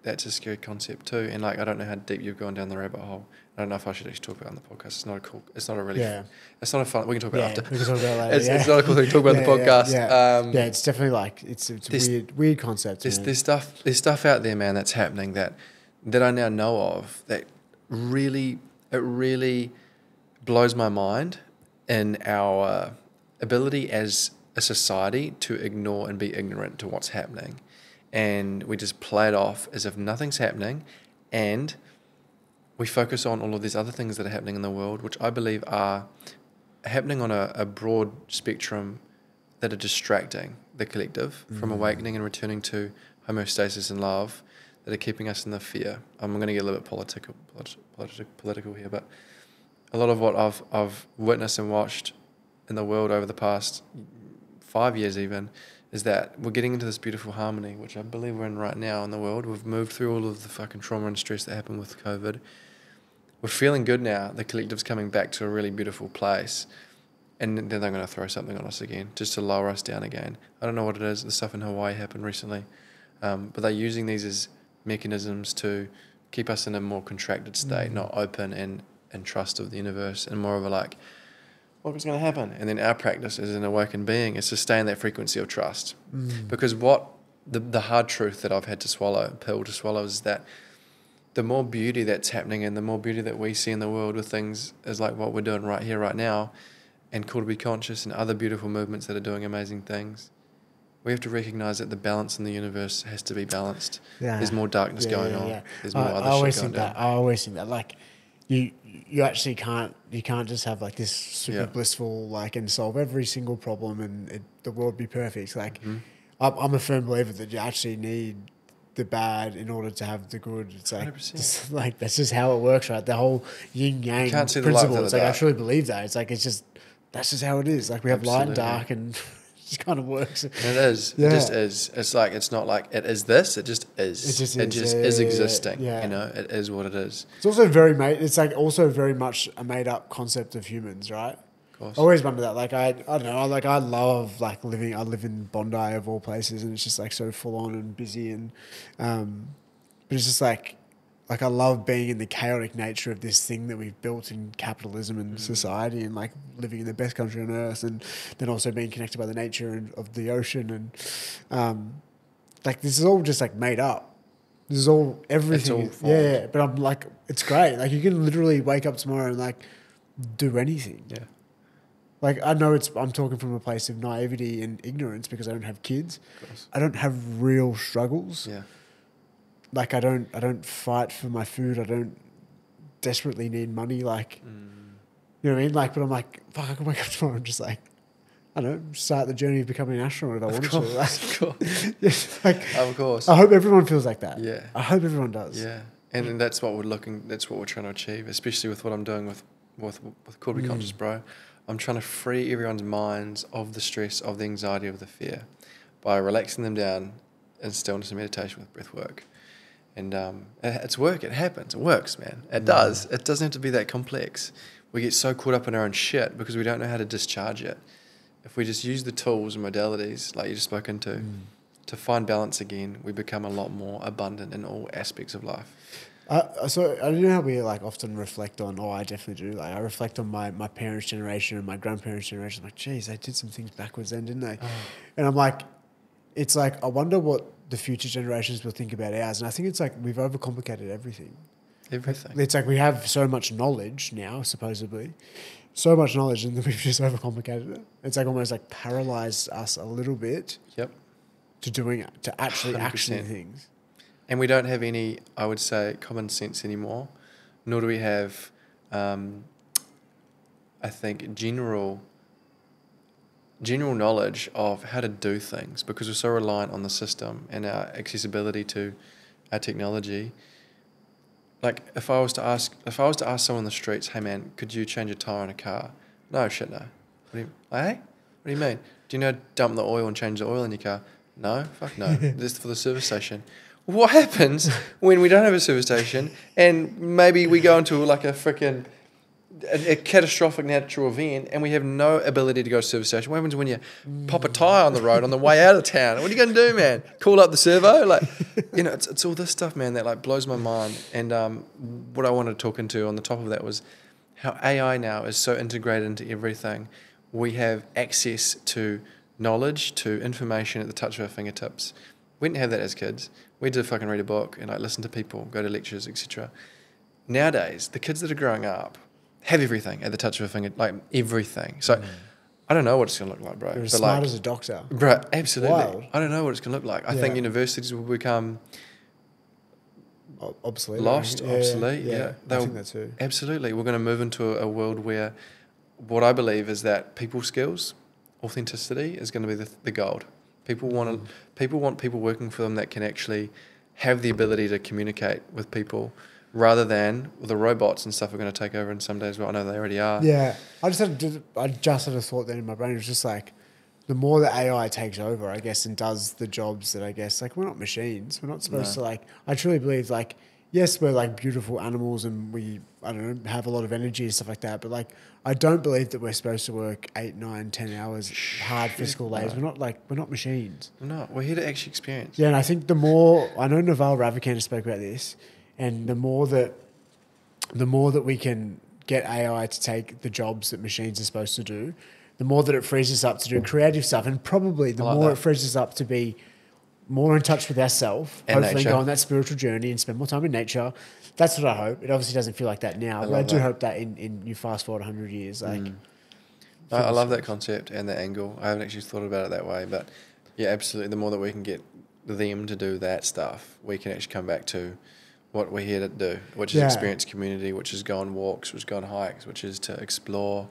that's a scary concept too. And like, I don't know how deep you've gone down the rabbit hole. I don't know if I should actually talk about it on the podcast. It's not a fun, we can talk about it after. We can talk about it later, it's not a cool thing to talk about on the podcast. Yeah, it's definitely like, it's a weird concept. There's stuff out there, man, that's happening that I now know of that it really blows my mind in our ability as a society to ignore and be ignorant to what's happening. And we just play it off as if nothing's happening, and we focus on all of these other things that are happening in the world, which I believe are happening on a broad spectrum that are distracting the collective from awakening and returning to homeostasis and love, that are keeping us in the fear. I'm going to get a little bit political here, but a lot of what I've witnessed and watched in the world over the past 5 years even is that we're getting into this beautiful harmony, which I believe we're in right now in the world. We've moved through all of the fucking trauma and stress that happened with COVID. We're feeling good now. The collective's coming back to a really beautiful place. And then they're going to throw something on us again, just to lower us down again. I don't know what it is. The stuff in Hawaii happened recently. But they're using these as mechanisms to keep us in a more contracted state, not open and trust of the universe, and more of a like, what's going to happen? And then our practice as an awakened being is to stay in that frequency of trust. Because what the hard truth that I've had to swallow, pill to swallow, is that the more beauty that's happening and the more beauty that we see in the world with things is like what we're doing right here, right now, and Call to Be Conscious and other beautiful movements that are doing amazing things. We have to recognize that the balance in the universe has to be balanced. Yeah. There's more darkness going on. There's more other shit going down. I always think that, like, you actually can't just have like this super blissful, like, and solve every single problem and the world be perfect. Like, I'm a firm believer that you actually need the bad in order to have the good. It's like, just, like, that's just how it works, right? The whole yin yang principle. It's like, I truly believe that. It's like, that's just how it is. Like, we have light and dark, and just kind of works. And it is. Yeah. It just is. It's like, it's not like it is this. It just is. It just is existing. Yeah. You know, it is what it is. It's also it's like also very much a made up concept of humans, right? Of course. I always wonder that. Like, I don't know. Like, I love like living. I live in Bondi of all places, and it's just like so full on and busy, and but it's just like I love being in the chaotic nature of this thing that we've built in capitalism and society, and like living in the best country on earth, and then also being connected by the nature of the ocean, and like, this is all just like made up. This is all everything. It's all yeah, but I'm like, it's great. Like, you can literally wake up tomorrow and like do anything. Yeah. Like, I know I'm talking from a place of naivety and ignorance because I don't have kids. Of course. I don't have real struggles. Yeah. Like, I don't fight for my food. I don't desperately need money. Like, you know what I mean? Like, but I'm like, fuck, I can wake up tomorrow and just like, I don't know, start the journey of becoming an astronaut if I wanted to. Like, like, of course. I hope everyone feels like that. Yeah. I hope everyone does. Yeah. And that's what we're trying to achieve, especially with what I'm doing with Call to Be Conscious, bro. I'm trying to free everyone's minds of the stress, of the anxiety, of the fear by relaxing them down in stillness and meditation with breath work. And it's work. It happens. It works, man. It does. It doesn't have to be that complex. We get so caught up in our own shit because we don't know how to discharge it. If we just use the tools and modalities, like you just spoken to find balance again, we become a lot more abundant in all aspects of life. So I don't know how we like often reflect on. Oh, I definitely do. Like, I reflect on my parents' generation and my grandparents' generation. I'm like, geez, they did some things backwards then, didn't they? Oh. And I'm like, it's like, I wonder what the future generations will think about ours. And I think it's like we've overcomplicated everything. Everything. It's like we have so much knowledge now, supposedly, so much knowledge, and then we've just overcomplicated it. It's like almost like paralyzed us a little bit Yep. to actually 100%. action things. And we don't have any, I would say, common sense anymore, nor do we have, I think, general knowledge of how to do things, because we're so reliant on the system and our accessibility to our technology. Like if I was to ask someone on the streets, hey man, could you change a tire on a car? No, shit, no. Hey? What do you mean? Do you know dump the oil and change the oil in your car? No, fuck no. This is for the service station. What happens when we don't have a service station and maybe we go into like a freaking a catastrophic natural event and we have no ability to go to a service station? What happens when you pop a tyre on the road on the way out of town? What are you going to do, man? Call up the servo? Like, you know, it's all this stuff, man, that like blows my mind. And what I wanted to talk into on the top of that was how AI now is so integrated into everything. We have access to knowledge, to information at the touch of our fingertips. We didn't have that as kids. We had to fucking read a book and like listen to people, go to lectures, etc. Nowadays, the kids that are growing up have everything at the touch of a finger, like everything. So I don't know what it's going to look like, bro. You're as but smart like, as a doctor. bro, absolutely. Wild. I don't know what it's going to look like. I think universities will become Obsolete. obsolete. Yeah. I think that too. Absolutely. We're going to move into a world where what I believe is that people skills, authenticity is going to be the gold. People want people working for them that can actually have the ability to communicate with people, rather than the robots and stuff are going to take over in some days. Well, I know they already are. Yeah, I just had a thought then in my brain. It was just like, the more that AI takes over, I guess, and does the jobs that I guess, like, we're not machines. We're not supposed to, like, I truly believe, like, yes, we're like beautiful animals and we, I don't know, have a lot of energy and stuff like that. But like, I don't believe that we're supposed to work 8, 9, 10 hours, hard physical days. No. We're not machines. No, we're here to actually experience. Yeah, and I think the more, I know Naval Ravikant spoke about this, and the more that we can get AI to take the jobs that machines are supposed to do, the more that it frees us up to do creative stuff, and probably the more it frees us up to be more in touch with ourselves, hopefully nature. go on that spiritual journey and spend more time in nature. That's what I hope. It obviously doesn't feel like that now, but I do hope that in you fast forward 100 years. Like, I love that concept and that angle. I haven't actually thought about it that way, but yeah, absolutely. The more that we can get them to do that stuff, we can actually come back to what we're here to do, which is experience community, which is go on walks, which is go on hikes, which is to explore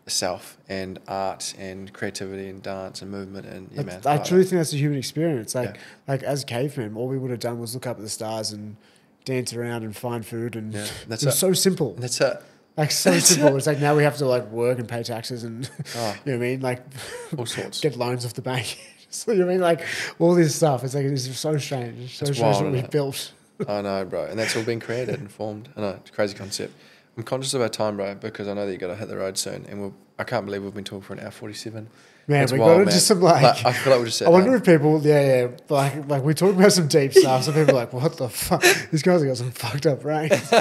self and art and creativity and dance and movement and I truly think that's a human experience. Like as cavemen, all we would have done was look up at the stars and dance around and find food, and that's it was so simple. That's it. Like so simple. It's like now we have to like work and pay taxes and you know what I mean, like all sorts. Get loans off the bank. So you know what I mean, like all this stuff. It's like it's so strange. It's so strange what we've built. I know, bro, and that's all been created and formed. I know, it's a crazy concept. I'm conscious of our time, bro, because I know that you got to hit the road soon, and I can't believe we've been talking for an hour 47. Man, that's we wild, got into some like I feel like we just said. I wonder if people, like we talked about some deep stuff. Some people are like, what the fuck? These guys have got some fucked up brains.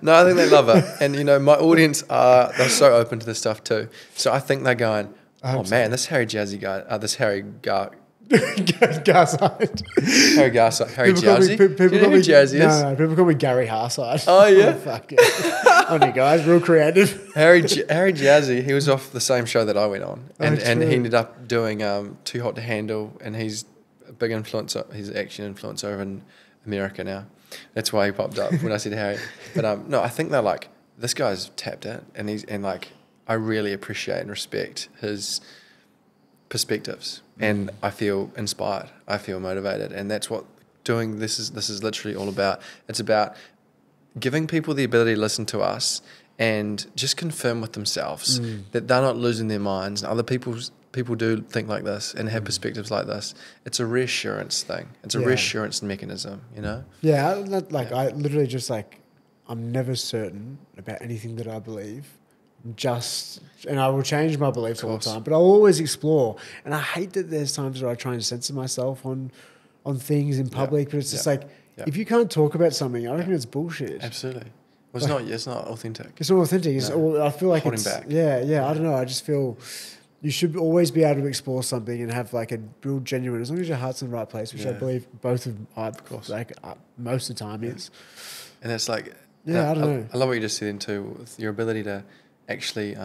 No, I think they love it, and you know, my audience they're so open to this stuff too. So I think they're going, oh man, this Harry Jazzy guy, this Harry Garside. Harry Garside. Harry Jazzy? People call me Jazzy is? No, people call me Gary Harside. Oh, yeah? Fuck yeah. On you guys, real creative. Harry Jazzy, he was off the same show that I went on. And he ended up doing Too Hot to Handle, and he's a big influencer. He's an action influencer over in America now. That's why he popped up when I said Harry. But no, I think they're like, this guy's tapped in, and like, I really appreciate and respect his perspectives, and I feel inspired. I feel motivated, and that's what doing this is literally all about. It's about giving people the ability to listen to us and just confirm with themselves that they're not losing their minds. And other people do think like this and have perspectives like this. It's a reassurance thing. It's a reassurance mechanism, you know? Yeah, I literally just like, I'm never certain about anything that I believe. And I will change my beliefs all the time, but I'll always explore. And I hate that there's times where I try and censor myself on things in public, but it's just like, if you can't talk about something, I reckon it's bullshit. Absolutely. Well, it's not authentic. It's not authentic. I feel like holding it's back. Yeah, I don't know. I just feel you should always be able to explore something and have like a real genuine, as long as your heart's in the right place, which I believe both of like most of the time is. And it's like, I don't know. I love what you just said into with your ability to actually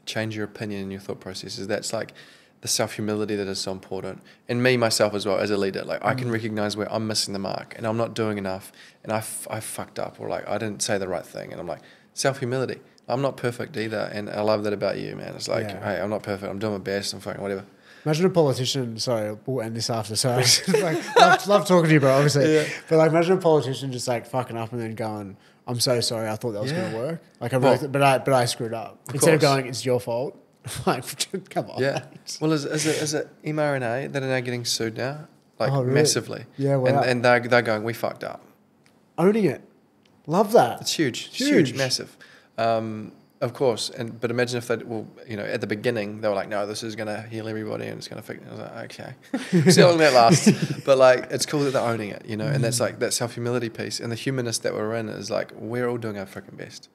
change your opinion and your thought processes. That's like the self-humility that is so important. And me, myself as well, as a leader, like I can recognize where I'm missing the mark and I'm not doing enough and I fucked up, or like I didn't say the right thing, and I'm like, self-humility. I'm not perfect either, and I love that about you, man. It's like, hey, I'm not perfect. I'm doing my best. I'm fucking whatever. Imagine a politician. Sorry, we'll end this after. Sorry, like, love talking to you, bro. Obviously, but like, imagine a politician just like fucking up and then going, "I'm so sorry. I thought that was going to work. Like, but I screwed up." Instead of going, "It's your fault." Like, come on. Yeah. Mate. Well, is it mRNA that are now getting sued now, like really? Massively? Yeah. Wow. And they're going, we fucked up. Owning it. Love that. It's huge, massive. Of course, but imagine if they, at the beginning they were like, no, this is going to heal everybody and it's going to fix it. I was like, okay, see how long that lasts. But like, it's cool that they're owning it, and that's like that self-humility piece. And the humanness that we're in is like, we're all doing our freaking best.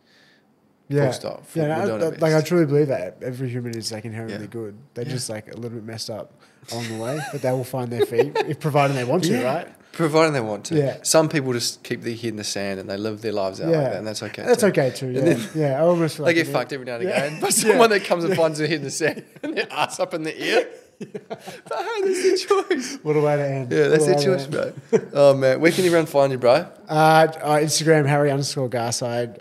Yeah. Full stop. I truly believe that every human is like inherently good. They're just like a little bit messed up along the way, but they will find their feet, if providing they want to, right? Providing they want to. Yeah. Some people just keep their head in the sand and they live their lives out like that, and that's okay. That's okay too. Yeah, I almost feel they like get fucked every now and again. But someone that comes and finds their head in the sand and their ass up in the air. But hey, that's their choice. What a way to end. Yeah, that's their choice, bro. Oh man, where can everyone find you, bro? Instagram Harry_Garside.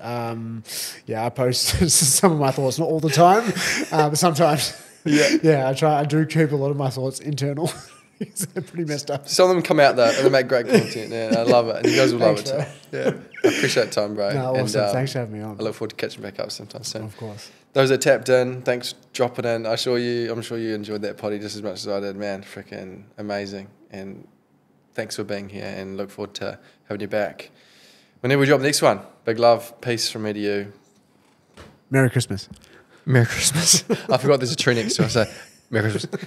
I post some of my thoughts, not all the time, but sometimes. I do keep a lot of my thoughts internal. They're pretty messed up. Some of them come out though, and they make great content. Yeah, I love it, and you guys will love it too. Yeah, I appreciate time, bro. No, awesome. Thanks for having me on. I look forward to catching back up sometime soon. Of course. Those that tapped in, thanks for dropping in. I'm sure you enjoyed that potty just as much as I did, man. Freaking amazing, and thanks for being here. And look forward to having you back whenever we drop the next one. Big love, peace from me to you. Merry Christmas. Merry Christmas. I forgot there's a tree next to us. So Merry Christmas.